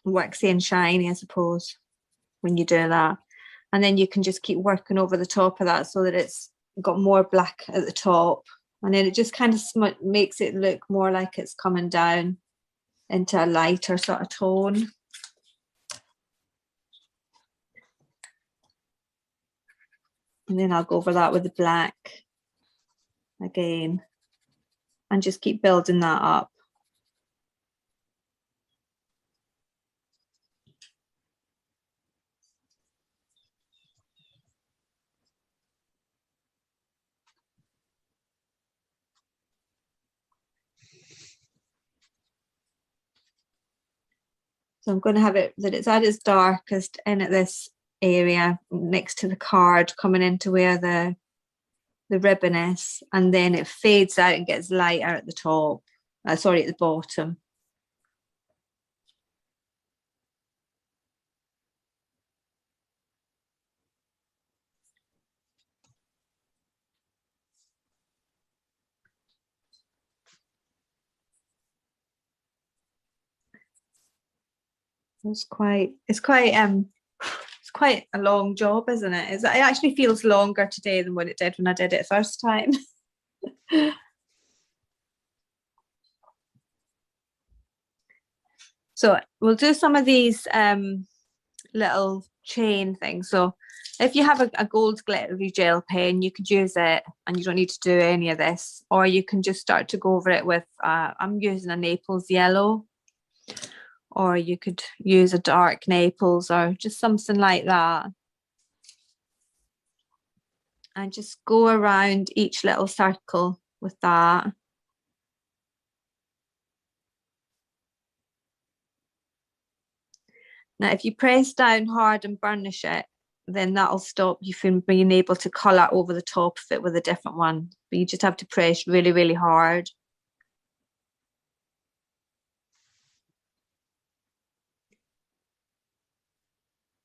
waxy and shiny, I suppose, when you do that. And then you can just keep working over the top of that so that it's got more black at the top. And then it just kind of makes it look more like it's coming down into a lighter sort of tone. And then I'll go over that with the black again and just keep building that up. So I'm going to have it that it's at its darkest in at this area next to the card, coming into where the ribbon is, and then it fades out and gets lighter at the top. Sorry, at the bottom. It's quite a long job, isn't it? It actually feels longer today than what it did when I did it first time. So we'll do some of these little chain things. So if you have a gold glittery gel pen, you could use it and you don't need to do any of this, or you can just start to go over it with I'm using a Naples yellow, or you could use a dark Naples or just something like that, and just go around each little circle with that. Now, if you press down hard and burnish it, then that'll stop you from being able to colour over the top of it with a different one. But you just have to press really, really hard.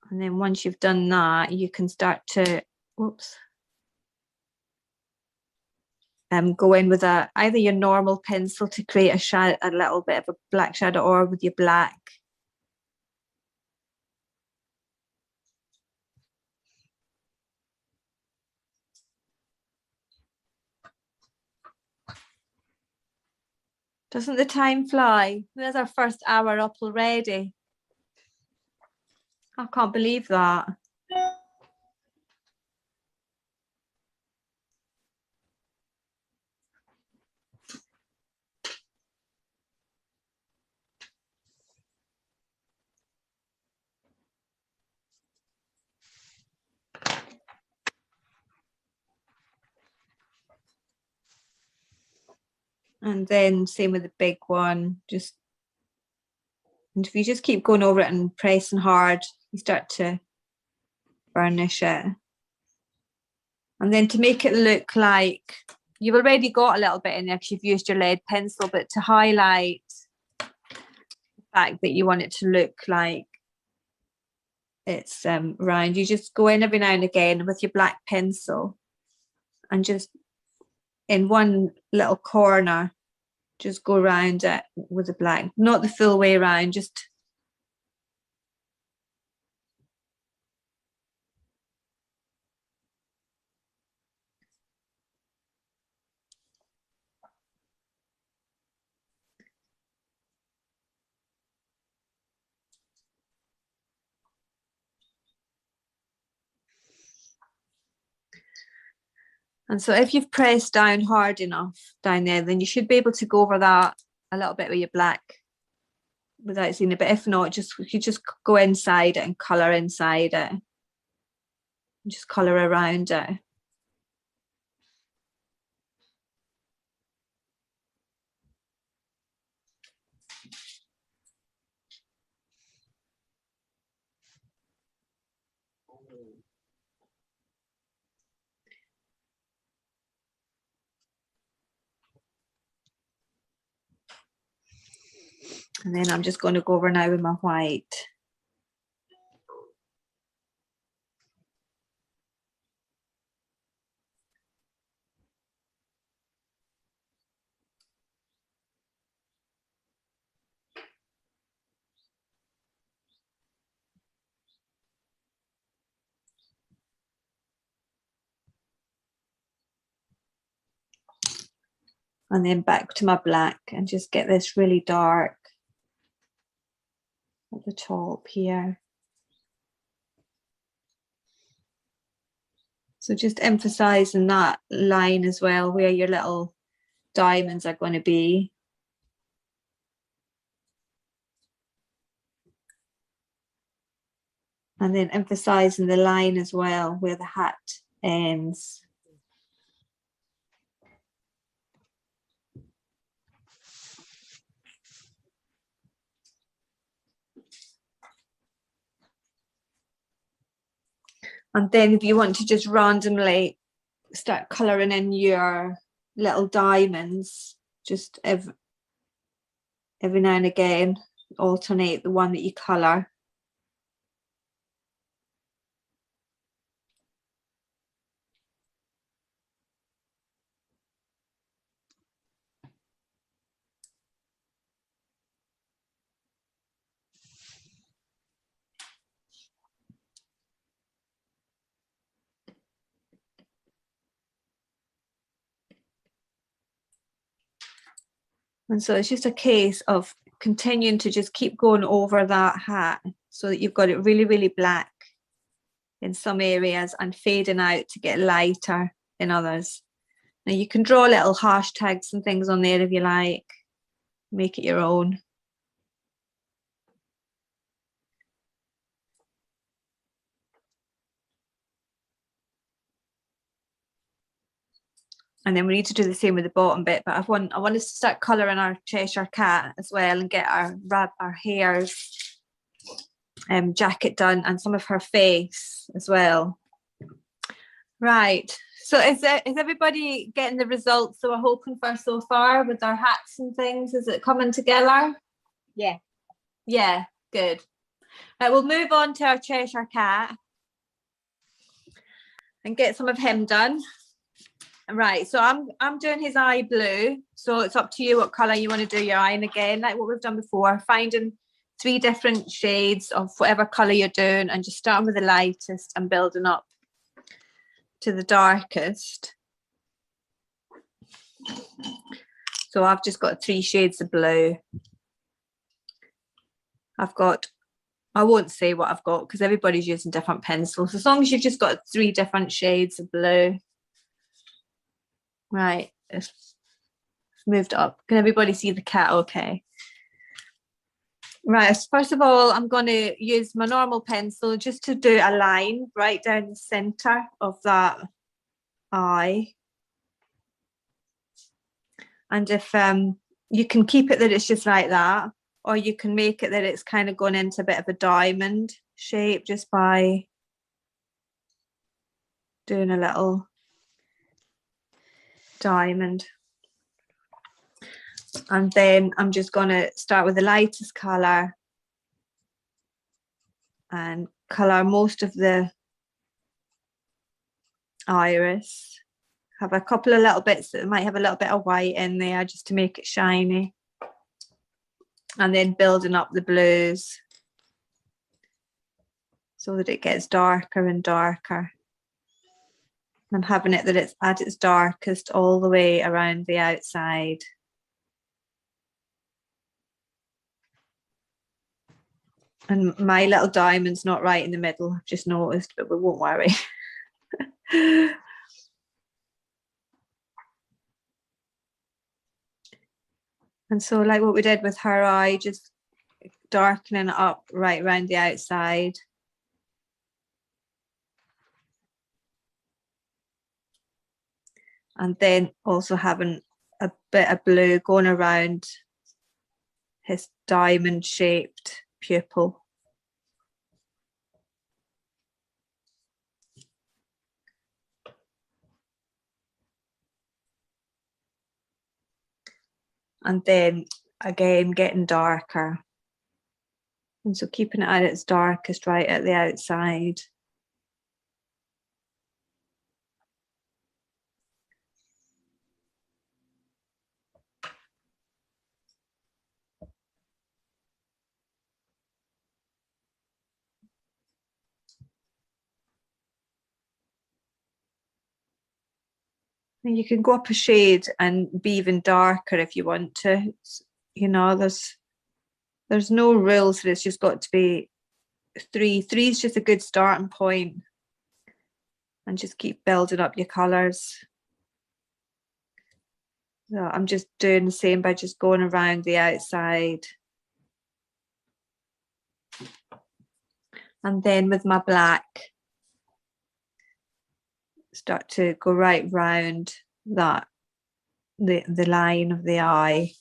And then once you've done that, you can start to, go in with either your normal pencil to create a little bit of a black shadow, or with your black. Doesn't the time fly? There's our first hour up already. I can't believe that. And then same with the big one, and if you just keep going over it and pressing hard, you start to burnish it. And then to make it look like you've already got a little bit in there because you've used your lead pencil, but to highlight the fact that you want it to look like it's round, you just go in every now and again with your black pencil and just in one little corner, just go around it with the black, not the full way around, just and so if you've pressed down hard enough down there, then you should be able to go over that a little bit with your black without seeing it. But if not, you just go inside it and colour inside it. Just colour around it. And then I'm just going to go over now with my white. And then back to my black and just get this really dark at the top here. So just emphasising that line as well, where your little diamonds are going to be. And then emphasising the line as well, where the hat ends. And then if you want to just randomly start colouring in your little diamonds, just every now and again, alternate the one that you colour. And so it's just a case of continuing to just keep going over that hat so that you've got it really, really black in some areas and fading out to get lighter in others. Now you can draw little hashtags and things on there if you like, make it your own. And then we need to do the same with the bottom bit, but I want us to start colouring our Cheshire cat as well and get our hair's jacket done and some of her face as well. Right, so is everybody getting the results that we're hoping for so far with our hats and things? Is it coming together? Yeah. Yeah, good. Right, we'll move on to our Cheshire cat and get some of him done. Right, so I'm doing his eye blue, so it's up to you what colour you want to do your eye in again, like what we've done before, finding 3 different shades of whatever colour you're doing and just starting with the lightest and building up to the darkest. So I've just got 3 shades of blue. I won't say what I've got because everybody's using different pencils. As long as you've just got 3 different shades of blue. Right, it's moved up. Can everybody see the cat okay? Right, first of all, I'm going to use my normal pencil just to do a line right down the centre of that eye. And if you can keep it that it's just like that, or you can make it that it's kind of gone into a bit of a diamond shape just by doing a little diamond. And then I'm just going to start with the lightest colour and colour most of the iris. Have a couple of little bits that might have a little bit of white in there just to make it shiny. And then building up the blues so that it gets darker and darker. And having it that it's at its darkest all the way around the outside. And my little diamond's not right in the middle, I've just noticed, but we won't worry. And so like what we did with her eye, just darkening it up right around the outside. And then also having a bit of blue going around his diamond shaped pupil. And then again getting darker. And so keeping it at its darkest right at the outside. And you can go up a shade and be even darker if you want to. You know, there's no rules, it's just got to be 3. 3 is just a good starting point. And just keep building up your colours. So I'm just doing the same by just going around the outside. And then with my black, start to go right round that, the line of the eye.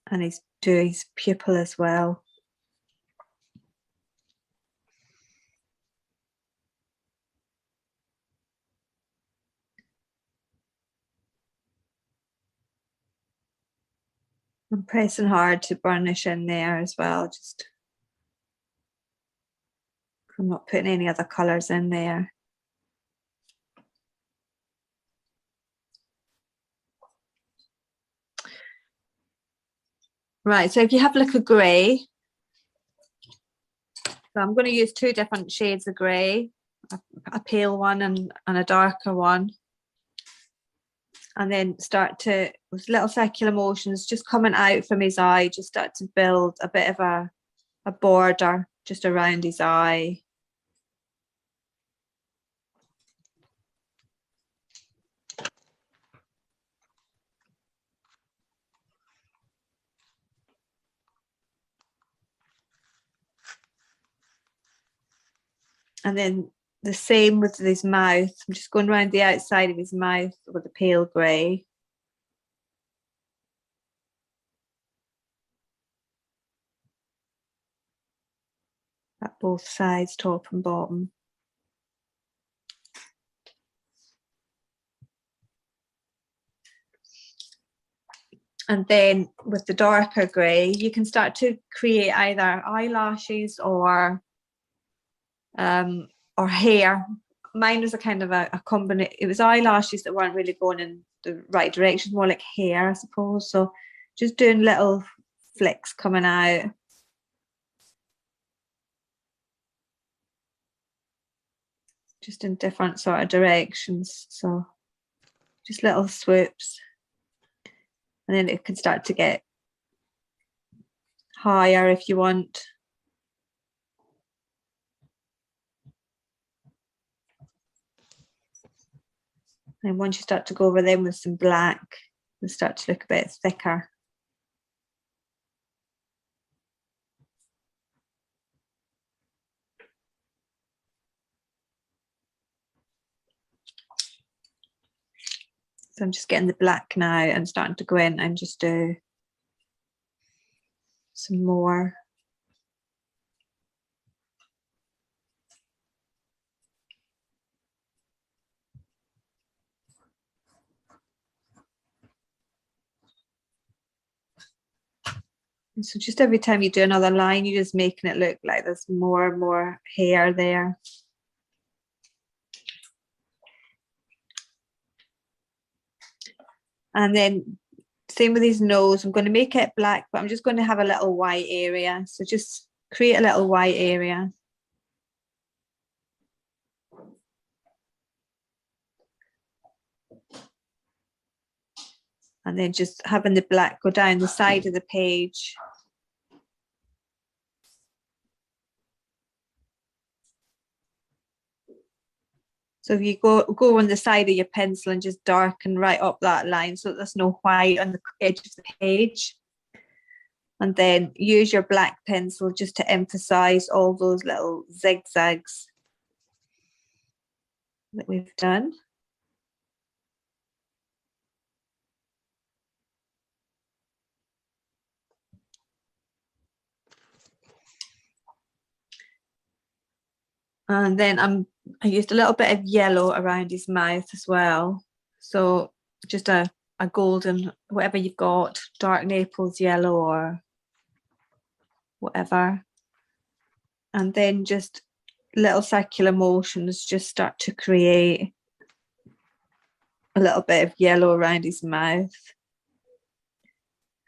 And he's doing his pupil as well. I'm pressing hard to burnish in there as well, just I'm not putting any other colours in there. Right, so if you have like a grey, so I'm going to use 2 different shades of grey, a pale one and a darker one. And then start to, with little circular motions just coming out from his eye, just start to build a bit of a border just around his eye. And then the same with his mouth. I'm just going around the outside of his mouth with a pale grey. At both sides, top and bottom. And then with the darker grey, you can start to create either eyelashes or hair. Mine was a kind of a combination. It was eyelashes that weren't really going in the right direction, more like hair, I suppose. So just doing little flicks coming out. Just in different sort of directions. So just little swoops. And then it can start to get higher if you want. And once you start to go over them with some black, they start to look a bit thicker. So I'm just getting the black now and starting to go in and just do some more. And so just every time you do another line, you're just making it look like there's more and more hair there. And then same with his nose, I'm going to make it black, but I'm just going to have a little white area. So just create a little white area. And then just having the black go down the side of the page. So if you go on the side of your pencil and just darken right up that line so that there's no white on the edge of the page. And then use your black pencil just to emphasize all those little zigzags that we've done. And then I used a little bit of yellow around his mouth as well. So just a golden, whatever you've got, dark Naples yellow or whatever. And then just little circular motions just start to create a little bit of yellow around his mouth.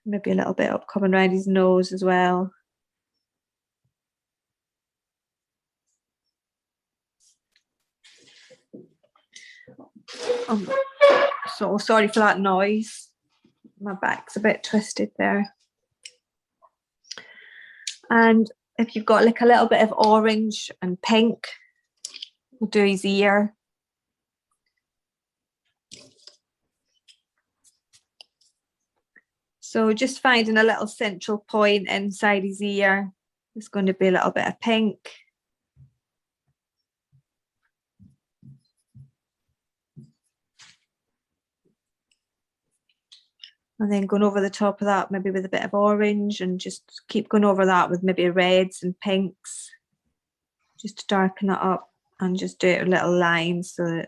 Maybe a little bit up coming around his nose as well. So sorry for that noise. My back's a bit twisted there. And if you've got like a little bit of orange and pink, we'll do his ear. So just finding a little central point inside his ear. There's going to be a little bit of pink. And then going over the top of that, maybe with a bit of orange, and just keep going over that with maybe reds and pinks, just to darken it up and just do it with little lines so that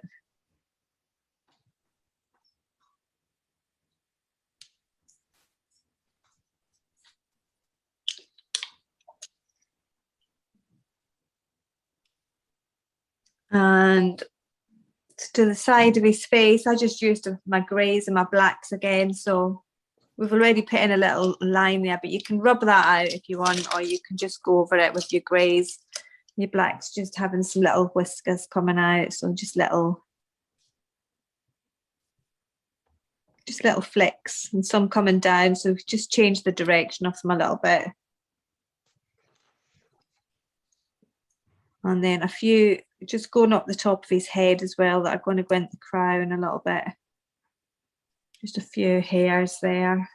and to the side of his face, I just used my greys and my blacks again. So we've already put in a little line there, but you can rub that out if you want, or you can just go over it with your greys, your blacks, just having some little whiskers coming out. So just little flicks and some coming down. So just change the direction of them a little bit. And then a few just going up the top of his head as well that are going to go into the crown a little bit. Just a few hairs there.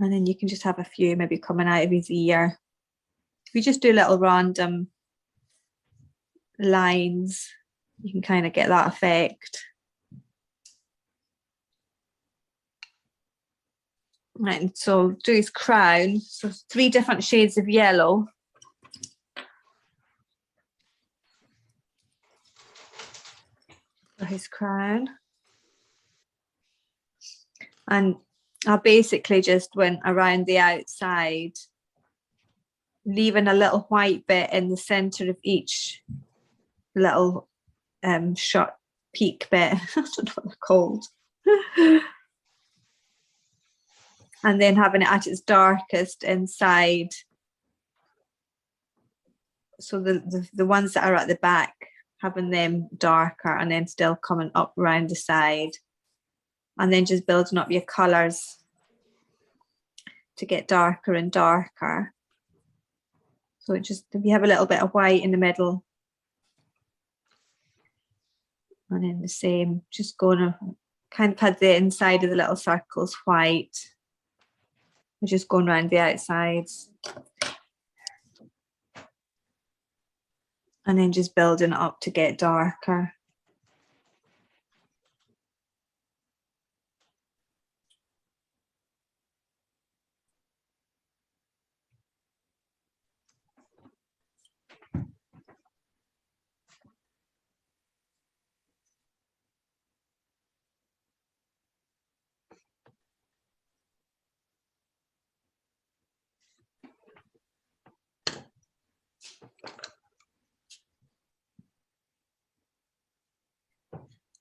And then you can just have a few maybe coming out of his ear. If you just do little random lines, you can kind of get that effect. Right, and so do his crown. So 3 different shades of yellow. For his crown. And I basically just went around the outside, leaving a little white bit in the center of each little short peak bit. I don't know what they're called. and then having it at its darkest inside. So the ones that are at the back, having them darker and then still coming up around the side, and then just building up your colours to get darker and darker. So it just, if you have a little bit of white in the middle, and then the same, just going to kind of had the inside of the little circles white. We're just going around the outsides. And then just building it up to get darker.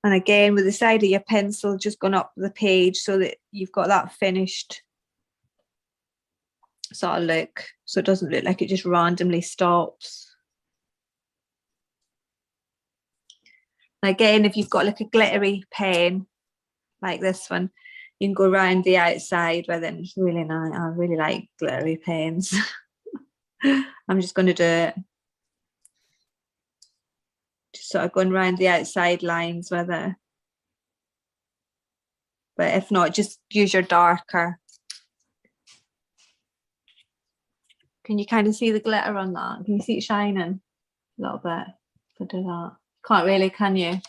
And again, with the side of your pencil just going up the page so that you've got that finished sort of look. So it doesn't look like it just randomly stops. And again, if you've got like a glittery pen, like this one, you can go around the outside where then it's really nice. I really like glittery pens. I'm just going to do it. Just sort of going around the outside lines with it. But if not, just use your darker. Can you kind of see the glitter on that? Can you see it shining a little bit? If I do that. Can't really, can you?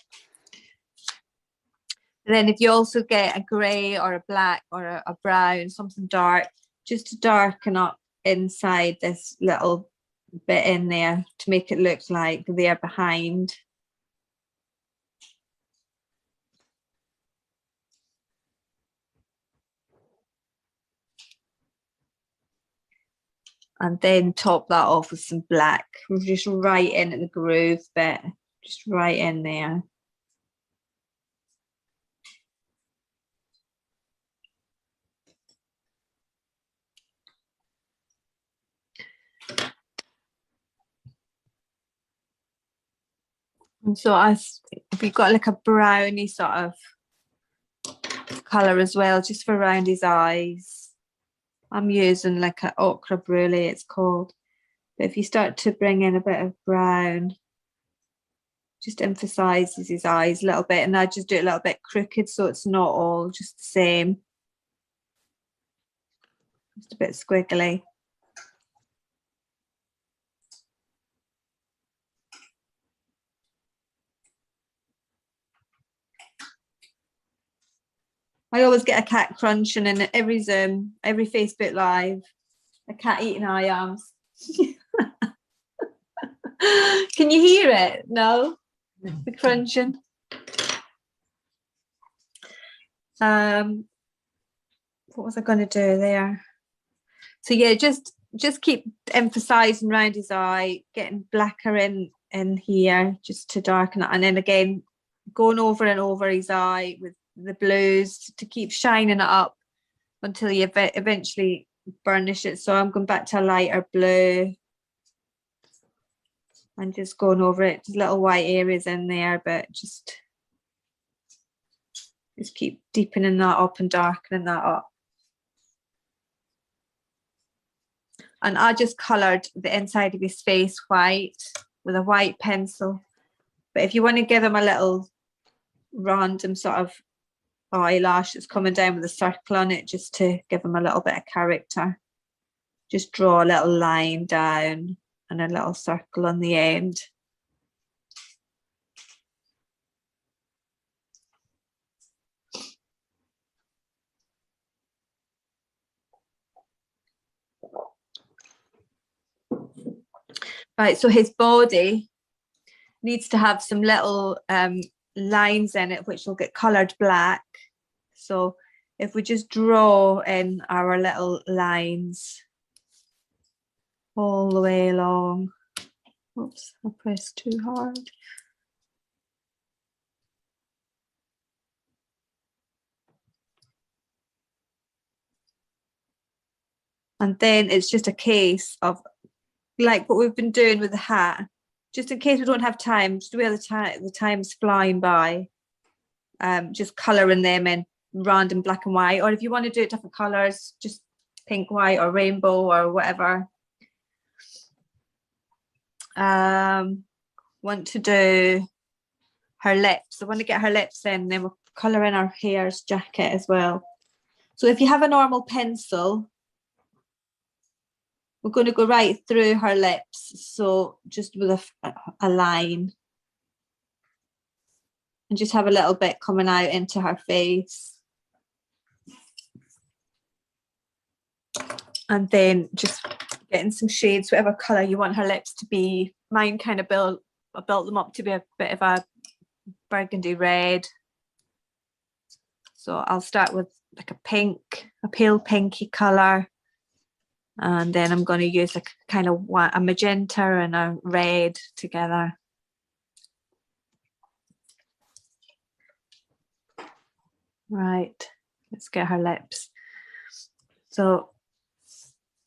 And then if you also get a grey or a black or a brown, something dark, just to darken up inside this little bit in there to make it look like they're behind. And then top that off with some black. We're just right in at the groove bit, just right in there. And so if you've got like a browny sort of colour as well, just for around his eyes. I'm using like an ochre brulee, it's called. But if you start to bring in a bit of brown, just emphasises his eyes a little bit, and I just do it a little bit crooked so it's not all just the same. Just a bit squiggly. I always get a cat crunching in every Zoom, every Facebook Live, a cat eating eye arms. Can you hear it? No? The crunching. What was I going to do there? So yeah, just keep emphasising around his eye, getting blacker in here just to darken it, and then again going over and over his eye with the blues to keep shining it up until you eventually burnish it. So I'm going back to a lighter blue and just going over it. There's little white areas in there, but just keep deepening that up and darkening that up. And I just coloured the inside of his face white with a white pencil. But if you want to give him a little random sort of eyelash that's coming down with a circle on it, just to give him a little bit of character, just draw a little line down and a little circle on the end. Right, so his body needs to have some little lines in it which will get coloured black. So if we just draw in our little lines all the way along. Oops, I pressed too hard. And then it's just a case of, like what we've been doing with the hat, just in case we don't have time, just where the time's flying by, just colouring them in random black and white, or if you want to do it different colours, just pink, white, or rainbow, or whatever. Want to do her lips. I want to get her lips in, then we'll colour in our hair's jacket as well. So if you have a normal pencil, we're going to go right through her lips, so just with a line, and just have a little bit coming out into her face. And then just getting some shades, whatever colour you want her lips to be. Mine kind of built them up to be a bit of a burgundy red. So I'll start with like a pink, a pale pinky colour. And then I'm going to use like kind of a magenta and a red together. Right, let's get her lips. So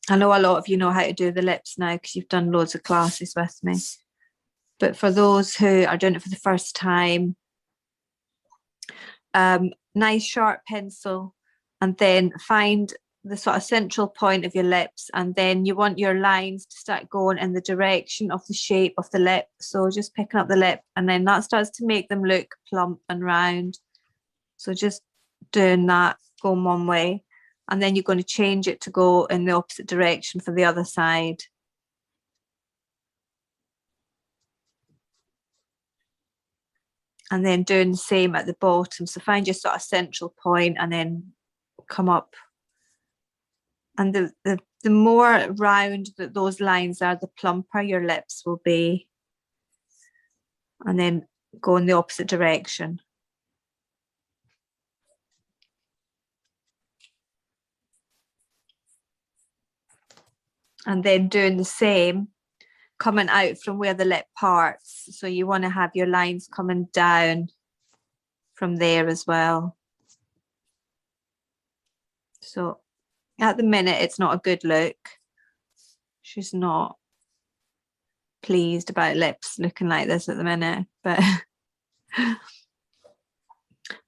I know a lot of you know how to do the lips now because you've done loads of classes with me. But for those who are doing it for the first time, nice sharp pencil, and then find the sort of central point of your lips, and then you want your lines to start going in the direction of the shape of the lip. So just picking up the lip, and then that starts to make them look plump and round. So just doing that, going one way, and then you're going to change it to go in the opposite direction for the other side. And then doing the same at the bottom. So find your sort of central point and then come up. And the more round that those lines are, the plumper your lips will be. And then go in the opposite direction. And then doing the same, coming out from where the lip parts. So you want to have your lines coming down from there as well. So at the minute, it's not a good look. She's not pleased about lips looking like this at the minute, but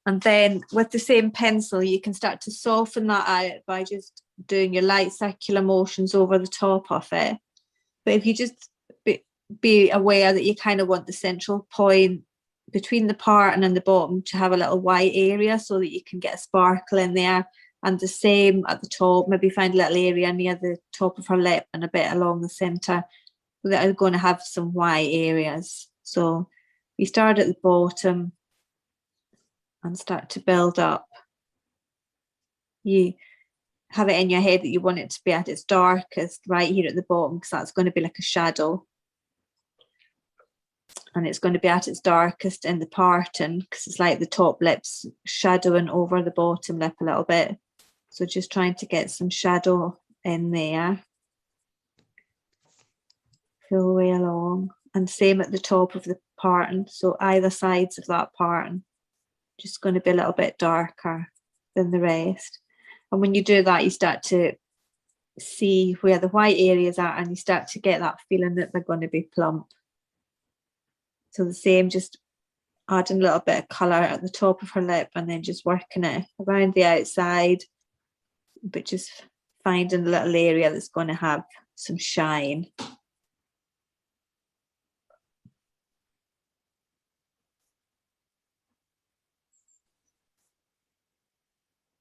and then with the same pencil, you can start to soften that out by just doing your light circular motions over the top of it. But if you just be aware that you kind of want the central point between the part and the bottom to have a little white area so that you can get a sparkle in there. And the same at the top, maybe find a little area near the top of her lip and a bit along the centre that are going to have some white areas. So you start at the bottom and start to build up. You have it in your head that you want it to be at its darkest right here at the bottom, because that's going to be like a shadow. And it's going to be at its darkest in the parting, because it's like the top lip's shadowing over the bottom lip a little bit. So just trying to get some shadow in there. Full way along. And same at the top of the parting. So either sides of that parting, just going to be a little bit darker than the rest. And when you do that, you start to see where the white areas are, and you start to get that feeling that they're going to be plump. So the same, just adding a little bit of colour at the top of her lip and then just working it around the outside, but just finding a little area that's going to have some shine.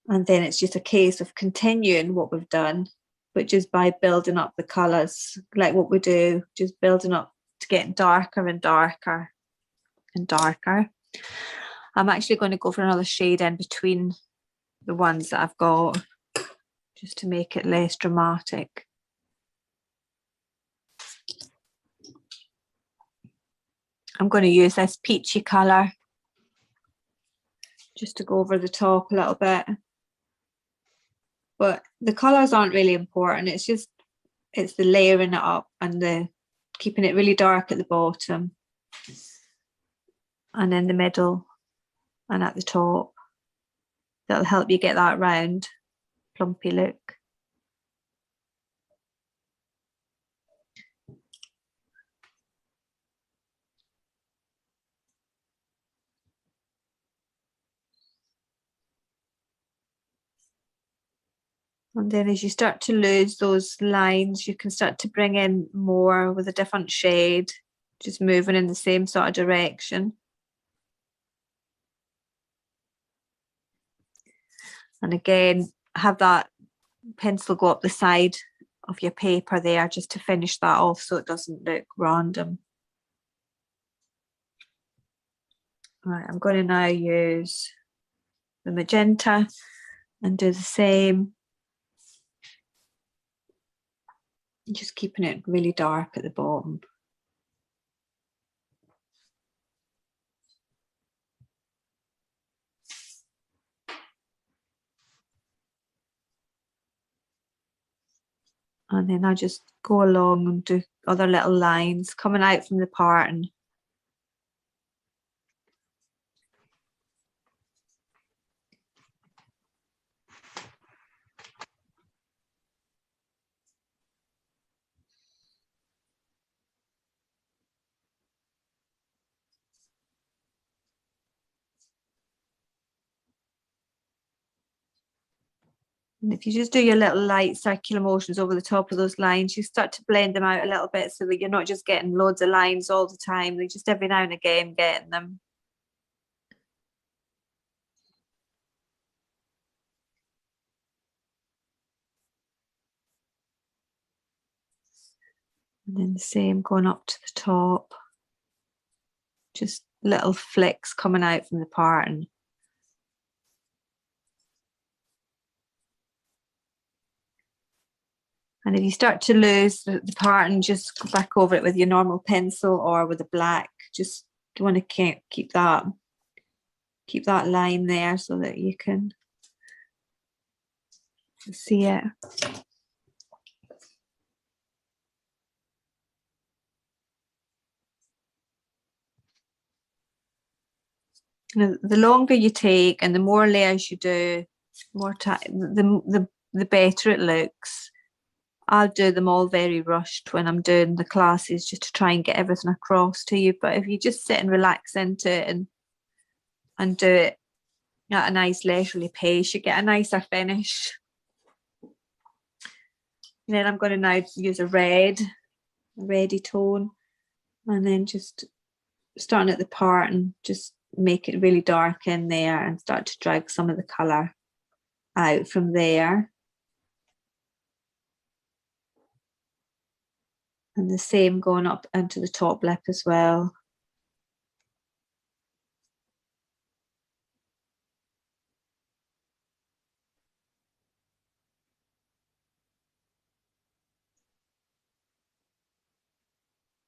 And then it's just a case of continuing what we've done, but just by building up the colours, like what we do, just building up to get darker and darker and darker. I'm actually going to go for another shade in between the ones that I've got, just to make it less dramatic. I'm going to use this peachy colour just to go over the top a little bit. But the colours aren't really important. It's the layering it up and the keeping it really dark at the bottom and in the middle and at the top. That'll help you get that round, plumpy look. And then as you start to lose those lines, you can start to bring in more with a different shade, just moving in the same sort of direction. And again, have that pencil go up the side of your paper there just to finish that off so it doesn't look random. Right, I'm going to now use the magenta and do the same. Just keeping it really dark at the bottom. And then I just go along and do other little lines coming out from the pattern. And if you just do your little light circular motions over the top of those lines, you start to blend them out a little bit so that you're not just getting loads of lines all the time. They're just every now and again getting them. And then the same going up to the top. Just little flicks coming out from the pattern. And if you start to lose the pattern, just go back over it with your normal pencil or with a black. Just you want to keep that line there so that you can see it. Now, the longer you take and the more layers you do, more time, the better it looks. I'll do them all very rushed when I'm doing the classes just to try and get everything across to you. But if you just sit and relax into it and do it at a nice leisurely pace, you get a nicer finish. And then I'm going to now use a reddy tone, and then just starting at the part and just make it really dark in there and start to drag some of the colour out from there. And the same going up into the top lip as well.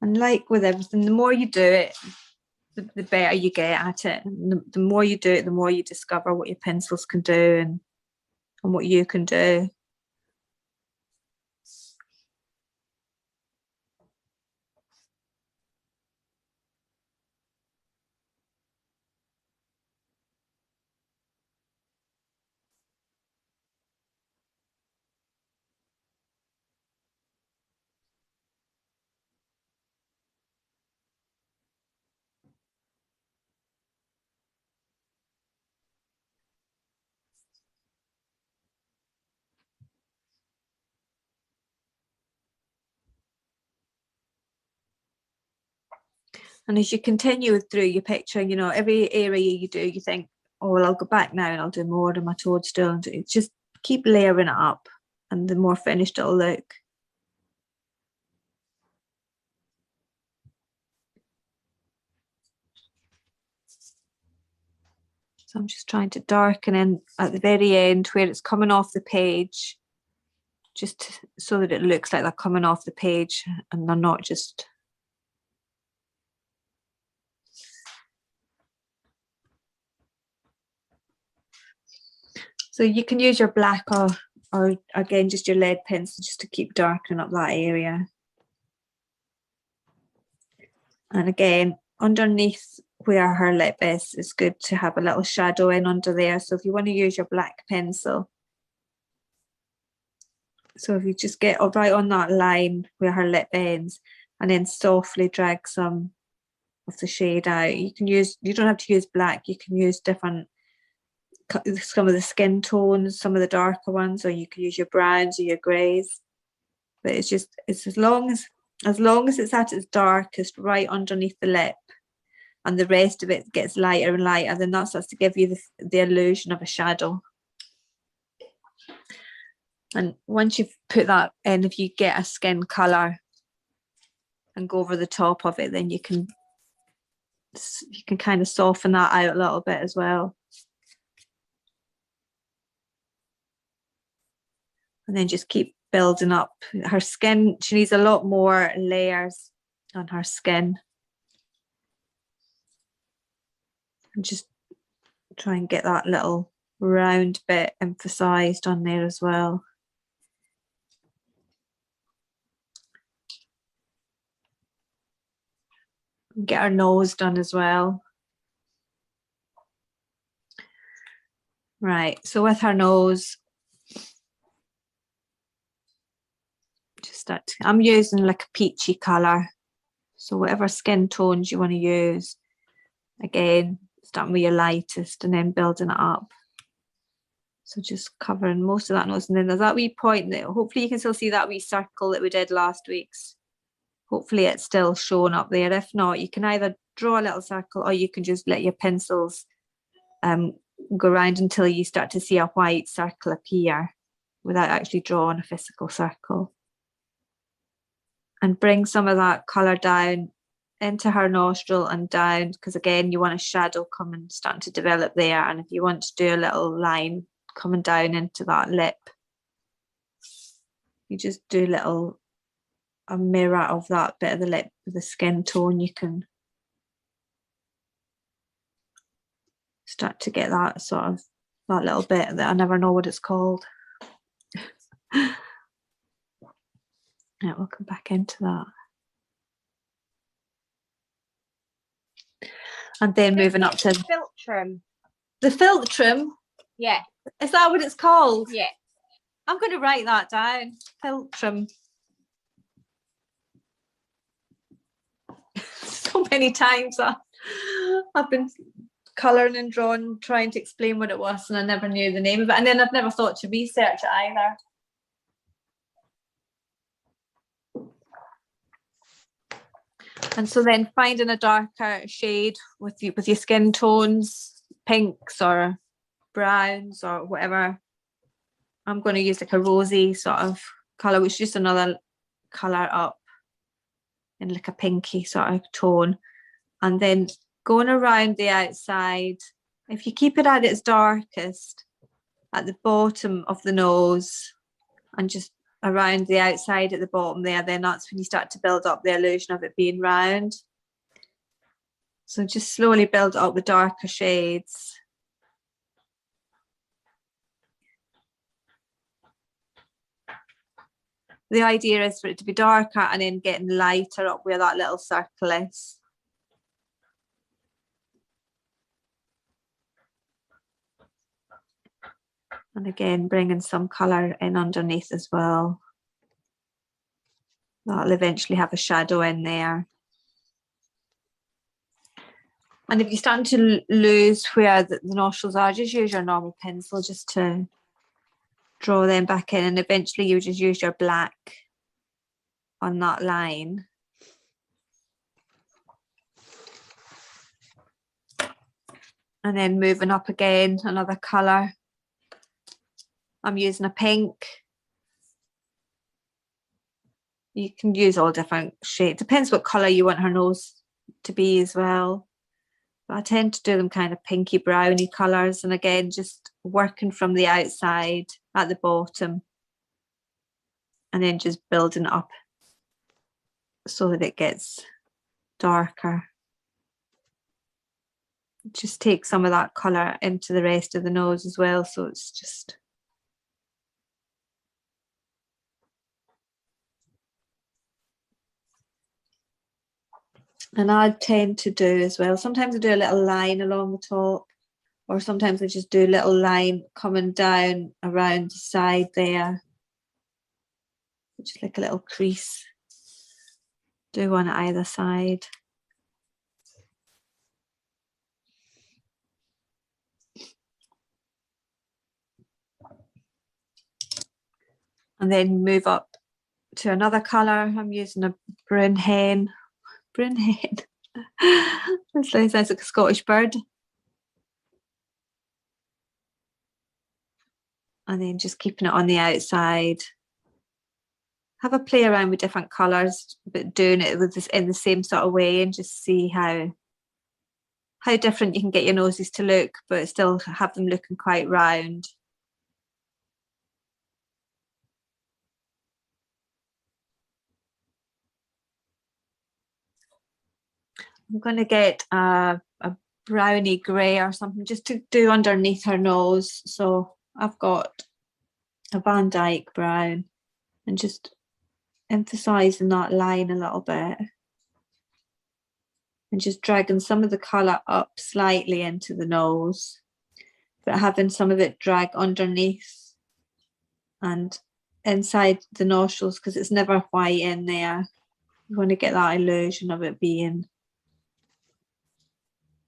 And like with everything, the more you do it, the better you get at it. And the more you do it, the more you discover what your pencils can do and what you can do. And as you continue through your picture, you know, every area you do, you think, oh, well, I'll go back now and I'll do more of my toadstool. And it's just keep layering it up, and the more finished it'll look. So I'm just trying to darken in at the very end where it's coming off the page, just so that it looks like they're coming off the page and they're not just... So you can use your black or again, just your lead pencil just to keep darkening up that area. And again, underneath where her lip is, it's good to have a little shadow in under there. So if you want to use your black pencil, so if you just get right on that line where her lip ends and then softly drag some of the shade out, you don't have to use black, you can use different some of the skin tones, some of the darker ones, or you can use your browns or your greys. But it's as long as it's at its darkest right underneath the lip, and the rest of it gets lighter and lighter, then that starts to give you the illusion of a shadow. And once you've put that in, if you get a skin colour and go over the top of it, then you can kind of soften that out a little bit as well. And then just keep building up. Her skin, she needs a lot more layers on her skin. And just try and get that little round bit emphasised on there as well. Get her nose done as well. Right, so with her nose, I'm using like a peachy colour. So whatever skin tones you want to use, again, starting with your lightest and then building it up. So just covering most of that nose, and then there's that wee point that hopefully you can still see that wee circle that we did last week's. Hopefully it's still showing up there. If not, you can either draw a little circle or you can just let your pencils go around until you start to see a white circle appear without actually drawing a physical circle. And bring some of that colour down into her nostril and down, because again, you want a shadow coming, starting to develop there. And if you want to do a little line coming down into that lip, you just do a mirror of that bit of the lip with the skin tone. You can start to get that sort of, that little bit that I never know what it's called. Yeah, we'll come back into that. And then moving up to Philtrum. the Philtrum. Yeah. Is that what it's called? Yeah. I'm going to write that down. Philtrum. So many times I've been colouring and drawing, trying to explain what it was, and I never knew the name of it. And then I've never thought to research it either. And so then finding a darker shade with your skin tones, pinks or browns or whatever. I'm going to use like a rosy sort of colour, which is just another colour up in like a pinky sort of tone. And then going around the outside, if you keep it at its darkest at the bottom of the nose and just around the outside at the bottom there, then that's when you start to build up the illusion of it being round. So just slowly build up the darker shades. The idea is for it to be darker and then getting lighter up where that little circle is. And again, bringing some colour in underneath as well. That'll eventually have a shadow in there. And if you're starting to lose where the nostrils are, just use your normal pencil just to draw them back in, and eventually you just use your black on that line. And then moving up again, another colour. I'm using a pink. You can use all different shades. Depends what colour you want her nose to be as well. But I tend to do them kind of pinky browny colours, and again just working from the outside at the bottom and then just building it up so that it gets darker. Just take some of that colour into the rest of the nose as well, so it's just and I tend to do as well. Sometimes I do a little line along the top, or sometimes I just do a little line coming down around the side there, just like a little crease. Do one at either side. And then move up to another colour. I'm using a brown hen. Brown hen. This sounds like a Scottish bird. And then just keeping it on the outside. Have a play around with different colours, but doing it with this in the same sort of way, and just see how different you can get your noses to look, but still have them looking quite round. I'm going to get a browny grey or something just to do underneath her nose. So I've got a Van Dyke brown and just emphasising that line a little bit. And just dragging some of the colour up slightly into the nose, but having some of it drag underneath and inside the nostrils, because it's never white in there. You want to get that illusion of it being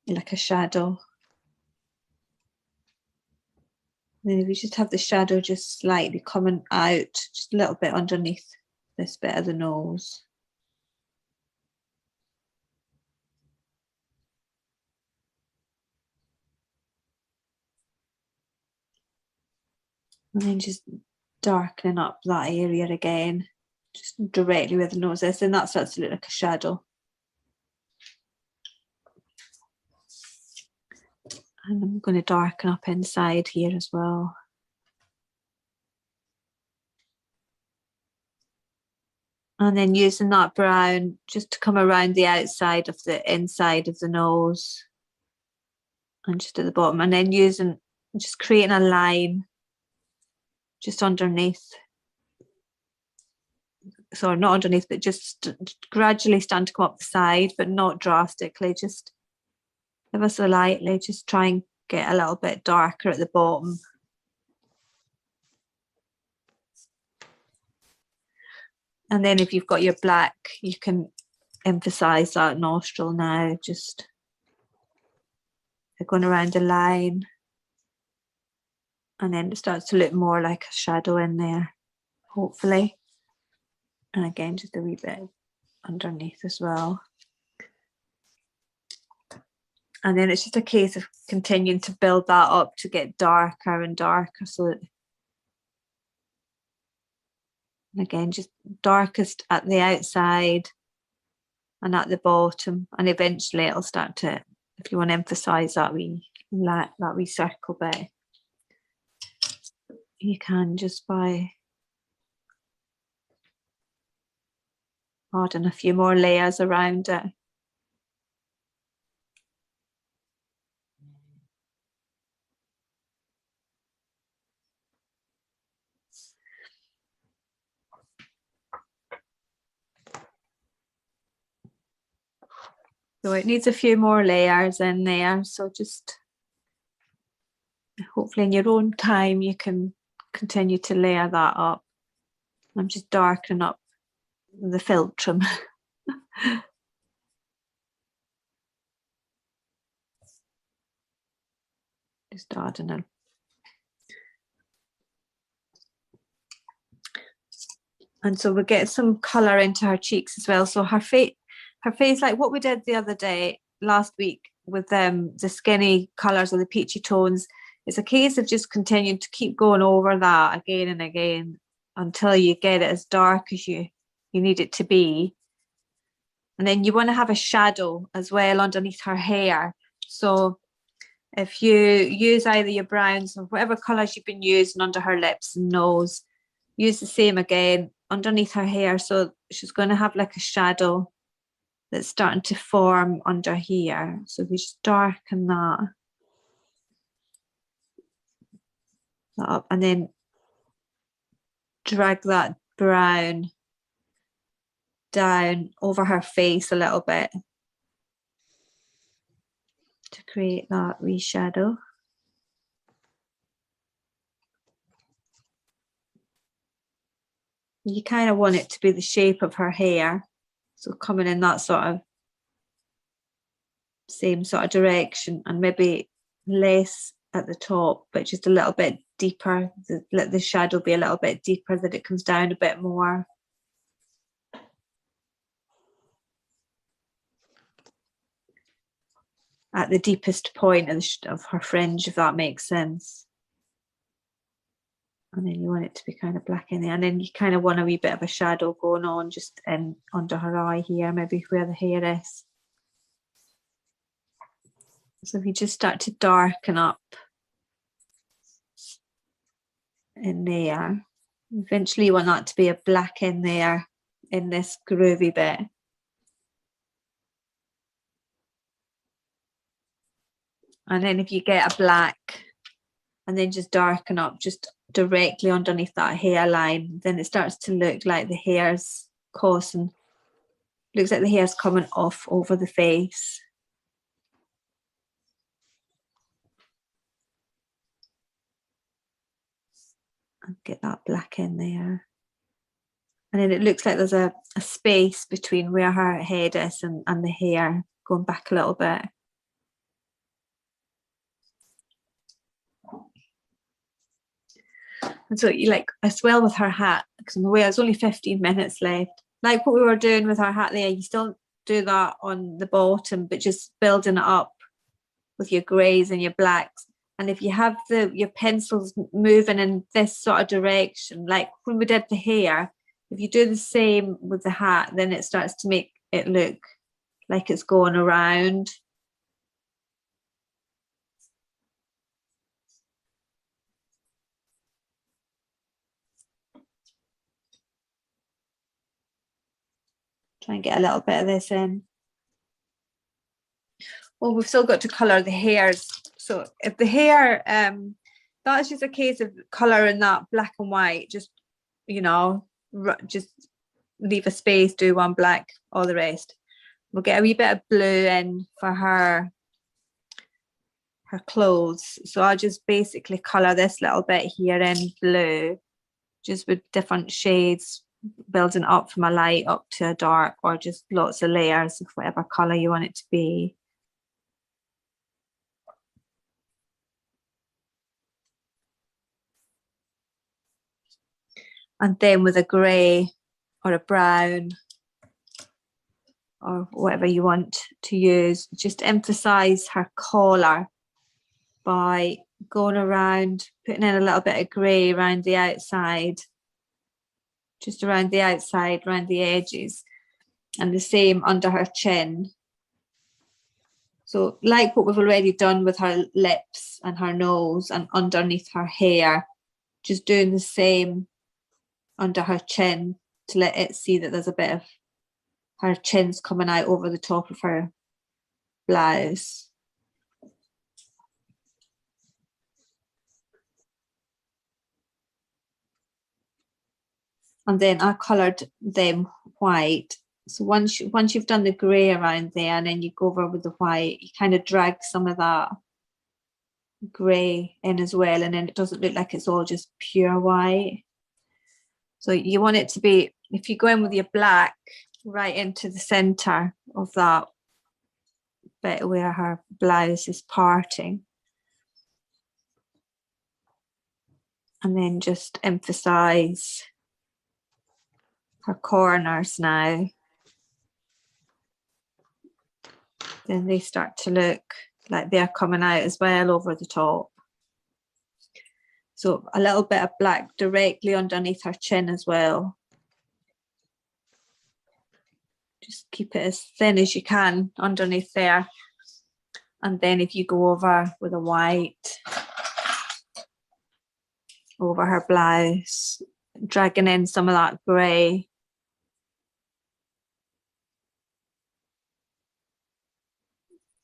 like a shadow. And then if you just have the shadow just slightly coming out, just a little bit underneath this bit of the nose. And then just darkening up that area again, just directly where the nose is, and that starts to look like a shadow. And I'm going to darken up inside here as well. And then using that brown just to come around the outside of the inside of the nose and just at the bottom, and then just creating a line just underneath. Sorry, not underneath, but just gradually starting to come up the side, but not drastically, just ever so lightly, just try and get a little bit darker at the bottom. And then if you've got your black, you can emphasize that nostril now, just going around the line. And then it starts to look more like a shadow in there, hopefully. And again, just a wee bit underneath as well. And then it's just a case of continuing to build that up to get darker and darker. So that, and again, just darkest at the outside and at the bottom, and eventually it'll start to, if you want to emphasize that wee circle bit, you can just by adding a few more layers around it. So it needs a few more layers in there. So just hopefully in your own time, you can continue to layer that up. I'm just darkening up the philtrum. Just adding in. And so we get some colour into her cheeks as well. So her face, like what we did the other day, last week, with the skinny colours or the peachy tones, it's a case of just continuing to keep going over that again and again until you get it as dark as you need it to be. And then you want to have a shadow as well underneath her hair. So if you use either your browns or whatever colours you've been using under her lips and nose, use the same again underneath her hair. So she's going to have like a shadow that's starting to form under here. So we just darken that up and then drag that brown down over her face a little bit to create that wee shadow. You kind of want it to be the shape of her hair, so coming in that sort of same sort of direction, and maybe less at the top, but just a little bit deeper, let the shadow be a little bit deeper, that it comes down a bit more. At the deepest point of her fringe, if that makes sense. And then you want it to be kind of black in there, and then you kind of want a wee bit of a shadow going on just in under her eye here, maybe where the hair is. So if you just start to darken up in there, eventually you want that to be a black in there in this groovy bit. And then if you get a black and then just darken up just directly underneath that hairline, then it starts to look like the hair's causing, looks like the hair's coming off over the face. And get that black in there. And then it looks like there's a space between where her head is and the hair, going back a little bit. And so you like as well with her hat, because in the way it's only 15 minutes left. Like what we were doing with her hat there, you still do that on the bottom, but just building it up with your greys and your blacks. And if you have your pencils moving in this sort of direction, like when we did the hair, if you do the same with the hat, then it starts to make it look like it's going around. Try and get a little bit of this in. Well, we've still got to colour the hairs. So if the hair, that's just a case of colouring that black and white, just, you know, just leave a space, do one black, all the rest. We'll get a wee bit of blue in for her clothes. So I'll just basically colour this little bit here in blue, just with different shades, building up from a light up to a dark, or just lots of layers of whatever colour you want it to be. And then with a grey or a brown or whatever you want to use, just emphasize her collar by going around, putting in a little bit of grey around the outside, just around the outside, around the edges, and the same under her chin. So like what we've already done with her lips and her nose and underneath her hair, just doing the same under her chin to let it see that there's a bit of her chin's coming out over the top of her blouse. And then I coloured them white. So once you've done the grey around there, and then you go over with the white, you kind of drag some of that grey in as well, and then it doesn't look like it's all just pure white. So you want it to be, if you go in with your black right into the centre of that bit where her blouse is parting, and then just emphasise her corners now, then they start to look like they're coming out as well over the top. So a little bit of black directly underneath her chin as well. Just keep it as thin as you can underneath there. And then if you go over with a white over her blouse, dragging in some of that grey.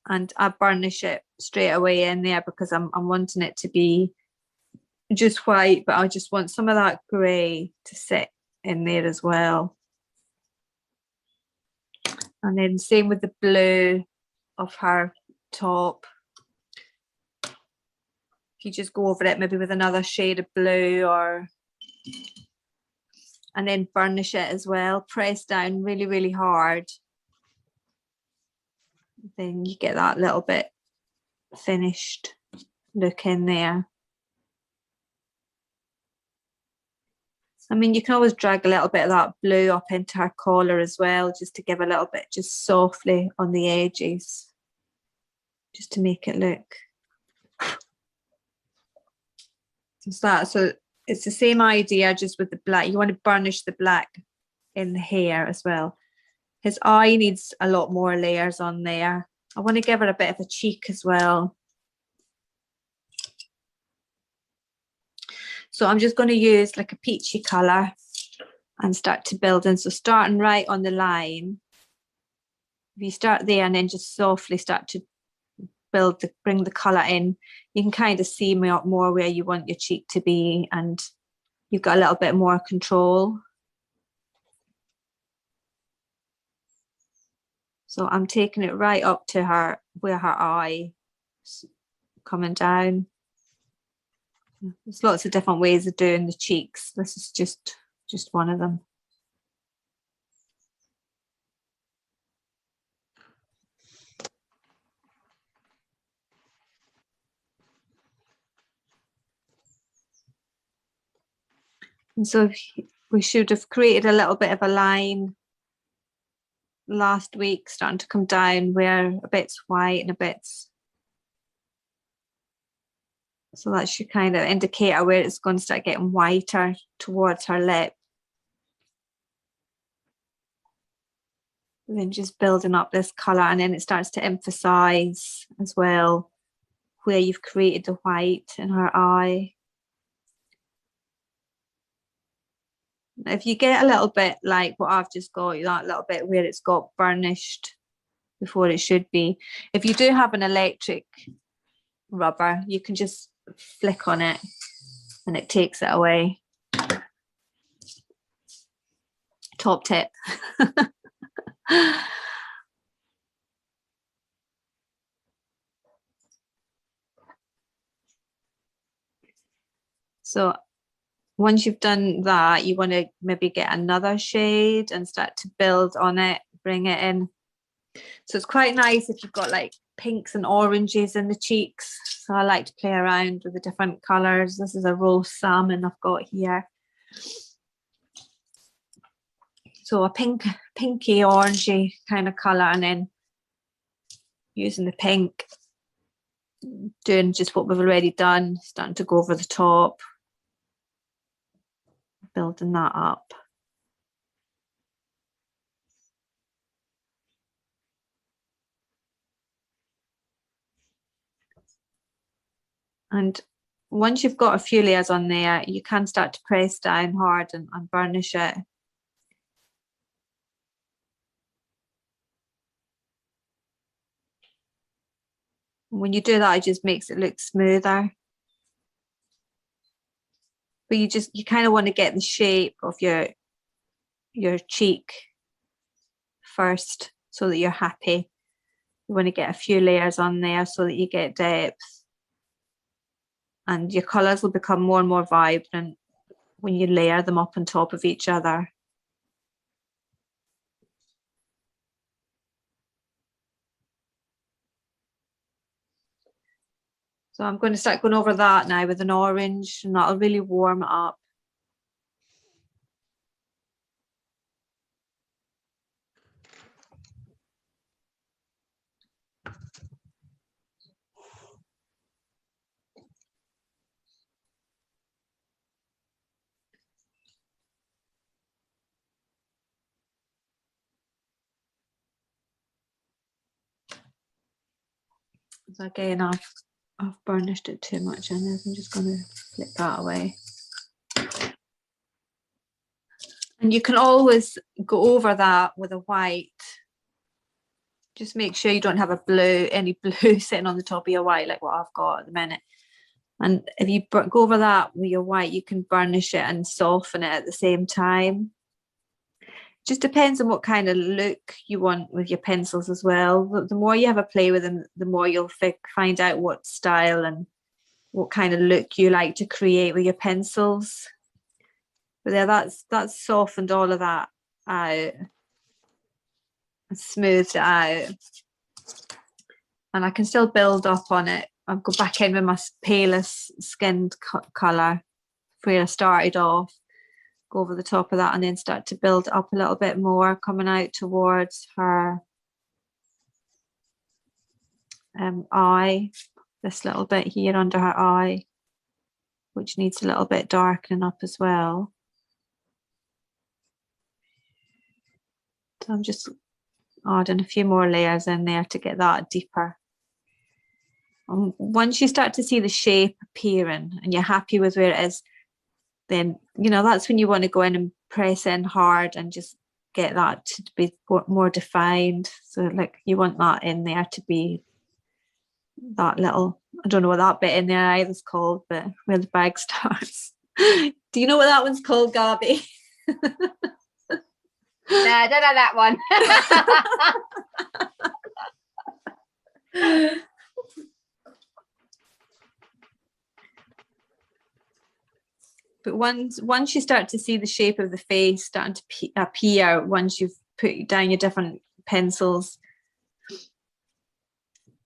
And I burnish it straight away in there because I'm wanting it to be just white, but I just want some of that grey to sit in there as well. And then same with the blue of her top. If you just go over it maybe with another shade of blue, or and then burnish it as well, press down really, really hard. Then you get that little bit finished look in there. I mean, you can always drag a little bit of that blue up into her collar as well, just to give a little bit, just softly on the edges, just to make it look. So it's the same idea, just with the black. You want to burnish the black in the hair as well. His eye needs a lot more layers on there. I want to give her a bit of a cheek as well. So I'm just going to use like a peachy colour and start to build in. So starting right on the line, if you start there and then just softly start to bring the colour in, you can kind of see more where you want your cheek to be, and you've got a little bit more control. So I'm taking it right up to her, where her eye is coming down. There's lots of different ways of doing the cheeks. This is just one of them. And so we should have created a little bit of a line last week, starting to come down where a bit's white and a bit's. So that should kind of indicate where it's going to start getting whiter towards her lip. And then just building up this colour, and then it starts to emphasise as well where you've created the white in her eye. If you get a little bit like what I've just got, that little bit where it's got burnished before it should be, if you do have an electric rubber, you can just flick on it and it takes it away. Top tip. So once you've done that, you want to maybe get another shade and start to build on it, bring it in. So it's quite nice if you've got like pinks and oranges in the cheeks. So I like to play around with the different colours. This is a roast salmon I've got here. So a pinky orangey kind of colour, and then using the pink, doing just what we've already done, starting to go over the top, building that up. And once you've got a few layers on there, you can start to press down hard and burnish it. When you do that, it just makes it look smoother. But you kind of want to get the shape of your cheek first so that you're happy. You want to get a few layers on there so that you get depth. And your colours will become more and more vibrant when you layer them up on top of each other. So I'm going to start going over that now with an orange, and that'll really warm it up. So again, I've burnished it too much, and I'm just going to flip that away. And you can always go over that with a white. Just make sure you don't have any blue sitting on the top of your white like what I've got at the minute. And if you go over that with your white, you can burnish it and soften it at the same time. Just depends on what kind of look you want with your pencils as well. The more you have a play with them, the more you'll find out what style and what kind of look you like to create with your pencils. But there, that's softened all of that out and smoothed it out. And I can still build up on it. I'll go back in with my palest skinned colour where I started off. go over the top of that and then start to build up a little bit more, coming out towards her eye, this little bit here under her eye, which needs a little bit darkening up as well. So I'm just adding a few more layers in there to get that deeper. And once you start to see the shape appearing and you're happy with where it is, then, you know, that's when you want to go in and press in hard and just get that to be more defined. So like you want that in there to be that little, I don't know what that bit in there either is called, but where the bag starts. Do you know what that one's called, Gabby? No, I don't know that one. But once you start to see the shape of the face starting to appear, once you've put down your different pencils,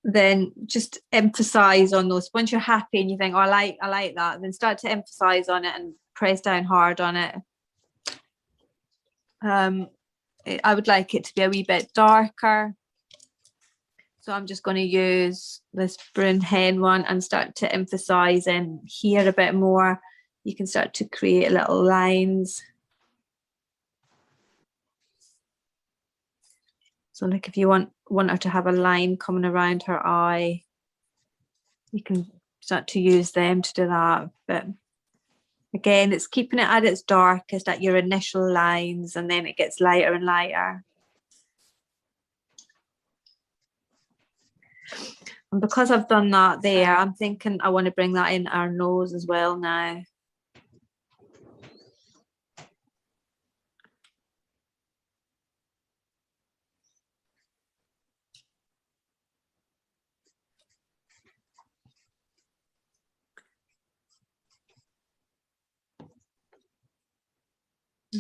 then just emphasize on those. Once you're happy and you think, oh, I like that, then start to emphasize on it and press down hard on it. I would like it to be a wee bit darker. So I'm just going to use this Brune Hen one and start to emphasize in here a bit more. You can start to create little lines. So like if you want her to have a line coming around her eye, you can start to use them to do that. But again, it's keeping it at its darkest at your initial lines, and then it gets lighter and lighter. And because I've done that there, I'm thinking I want to bring that in our nose as well now.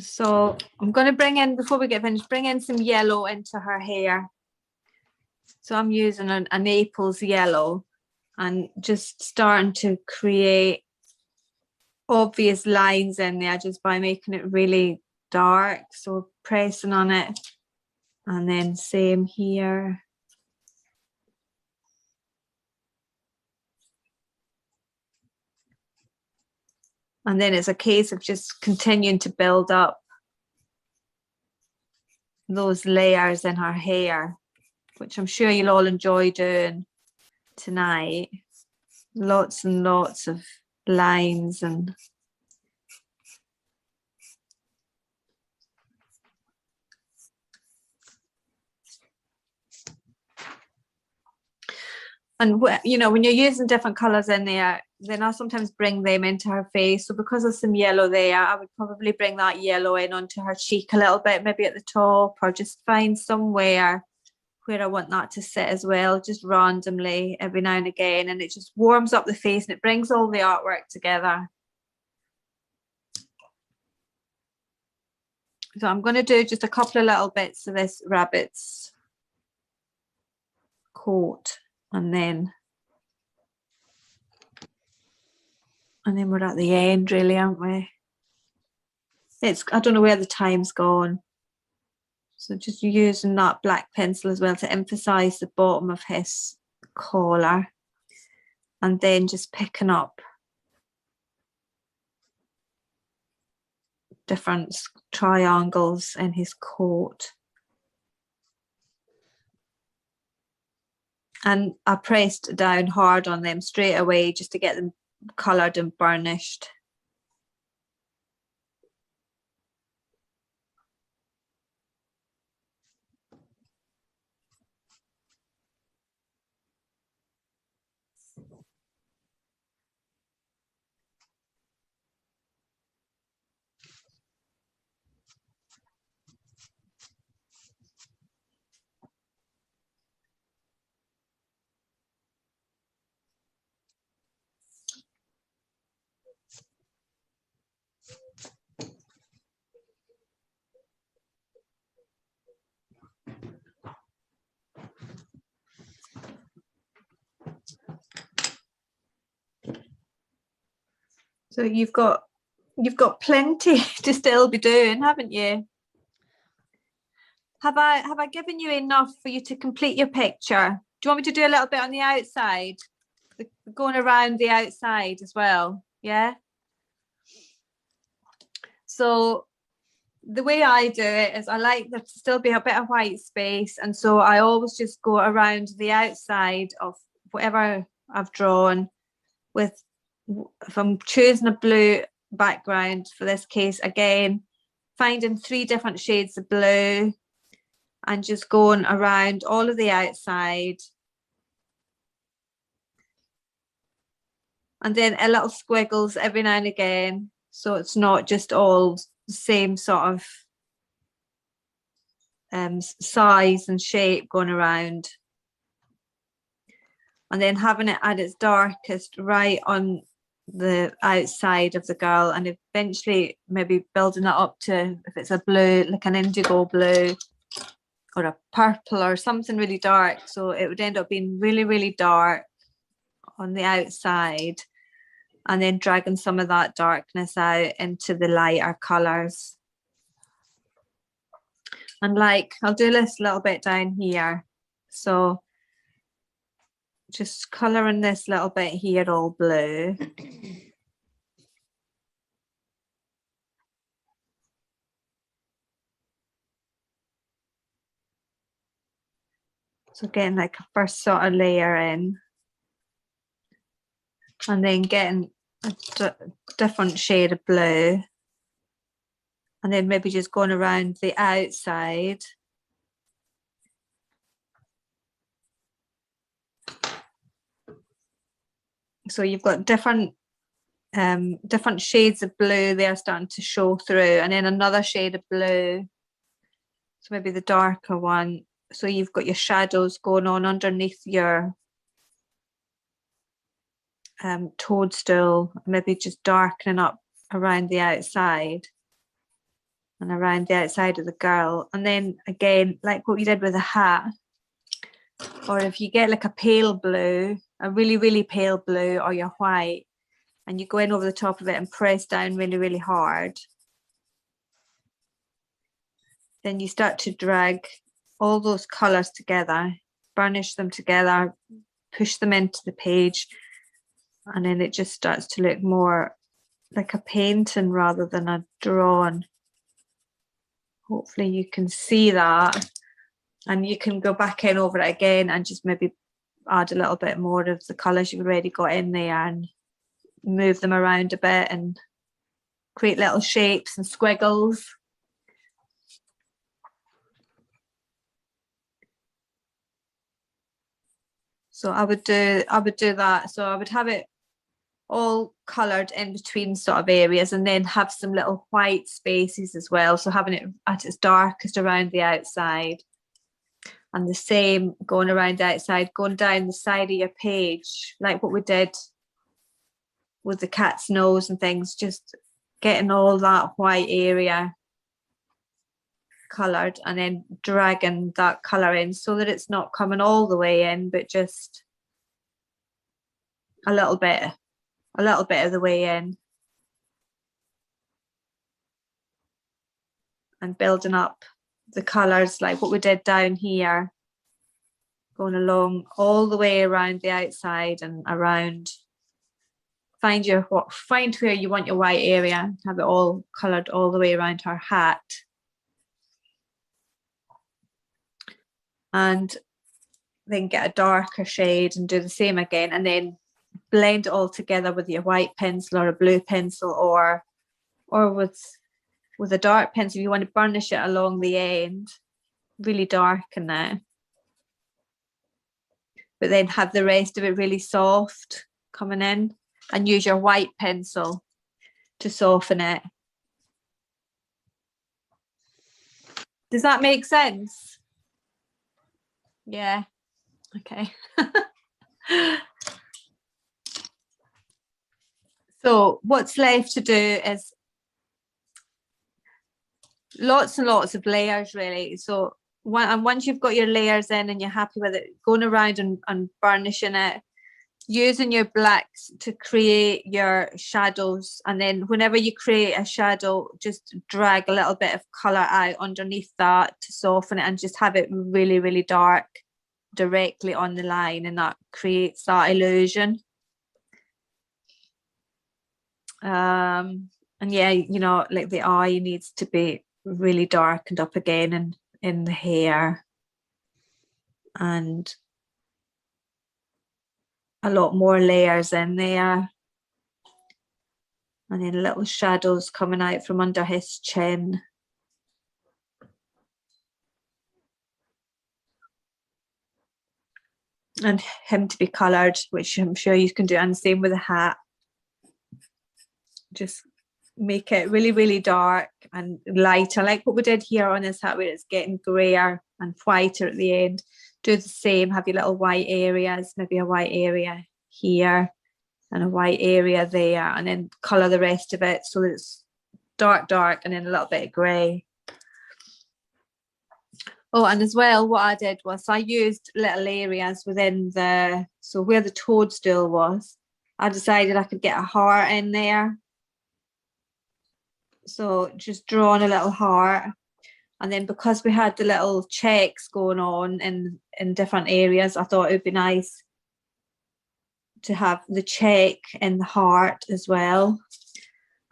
So I'm going to bring in, before we get finished, bring in some yellow into her hair. So I'm using a Naples yellow and just starting to create obvious lines in there just by making it really dark. So pressing on it, and then same here. And then it's a case of just continuing to build up those layers in her hair, which I'm sure you'll all enjoy doing tonight. Lots and lots of lines and you know, when you're using different colors in there, then I'll sometimes bring them into her face. So because there's some yellow there, I would probably bring that yellow in onto her cheek a little bit, maybe at the top, or just find somewhere where I want that to sit as well, just randomly every now and again. And it just warms up the face and it brings all the artwork together. So I'm going to do just a couple of little bits of this rabbit's coat, and then we're at the end, really, aren't we? I don't know where the time's gone. So just using that black pencil as well to emphasize the bottom of his collar, and then just picking up different triangles in his coat. And I pressed down hard on them straight away just to get them coloured and burnished. So you've got You've got plenty to still be doing, haven't you? Have I given you enough for you to complete your picture? Do you want me to do a little bit on the outside? Going around the outside as well, yeah? So the way I do it is I like there to still be a bit of white space, and so I always just go around the outside of whatever I've drawn with, if I'm choosing a blue background for this case, again, finding 3 different shades of blue and just going around all of the outside. And then a little squiggles every now and again, so it's not just all the same sort of size and shape going around. And then having it at its darkest right on the outside of the girl, and eventually maybe building it up to, if it's a blue, like an indigo blue or a purple or something really dark, so it would end up being really, really dark on the outside, and then dragging some of that darkness out into the lighter colours. And like, I'll do this little bit down here, so just colouring this little bit here all blue. So getting like a first sort of layer in, and then getting a different shade of blue, and then maybe just going around the outside. So you've got different shades of blue there starting to show through, and then another shade of blue, so maybe the darker one. So you've got your shadows going on underneath your toadstool, maybe just darkening up around the outside and around the outside of the girl. And then again, like what you did with the hat, or if you get like a pale blue, a really, really pale blue, or your white, and you go in over the top of it and press down really, really hard, then you start to drag all those colours together, burnish them together, push them into the page, and then it just starts to look more like a painting rather than a drawing. Hopefully you can see that, and you can go back in over it again and just maybe add a little bit more of the colours you've already got in there and move them around a bit and create little shapes and squiggles. So I would do that. So I would have it all coloured in between sort of areas, and then have some little white spaces as well. So having it at its darkest around the outside, and the same going around the outside, going down the side of your page, like what we did with the cat's nose and things, just getting all that white area coloured and then dragging that colour in so that it's not coming all the way in, but just a little bit of the way in, and building up the colours like what we did down here, going along all the way around the outside and around. Find where you want your white area, have it all coloured all the way around her hat. And then get a darker shade and do the same again, and then blend it all together with your white pencil or a blue pencil, or with a dark pencil. You want to burnish it along the end, really darken it, but then have the rest of it really soft coming in, and use your white pencil to soften it. Does that make sense? Yeah, okay. So what's left to do is lots and lots of layers, really. So once you've got your layers in and you're happy with it, going around and burnishing it, using your blacks to create your shadows, and then whenever you create a shadow, just drag a little bit of color out underneath that to soften it, and just have it really, really dark directly on the line, and that creates that illusion. And yeah, you know, like the eye needs to be really darkened up again, and in the hair, and a lot more layers in there, and then little shadows coming out from under his chin. And him to be coloured, which I'm sure you can do, and the same with the hat. Just make it really, really dark and lighter, like what we did here on this hat, where it's getting grayer and whiter at the end. Do the same, have your little white areas, maybe a white area here and a white area there, and then colour the rest of it so that it's dark, and then a little bit of grey. Oh, and as well, what I did was I used little areas within the, so where the toadstool was, I decided I could get a heart in there. So just drawing a little heart. And then because we had the little checks going on in different areas, I thought it would be nice to have the check in the heart as well.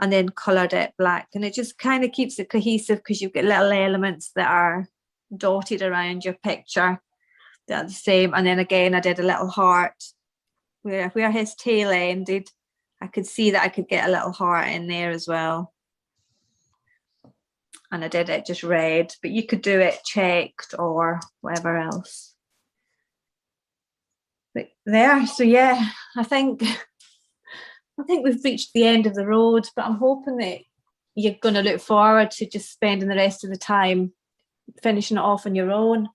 And then coloured it black. And it just kind of keeps it cohesive, because you've got little elements that are dotted around your picture that are the same. And then again, I did a little heart where his tail ended. I could see that I could get a little heart in there as well. And I did it just red, but you could do it checked or whatever else. But there, so yeah, I think we've reached the end of the road, but I'm hoping that you're going to look forward to just spending the rest of the time finishing it off on your own.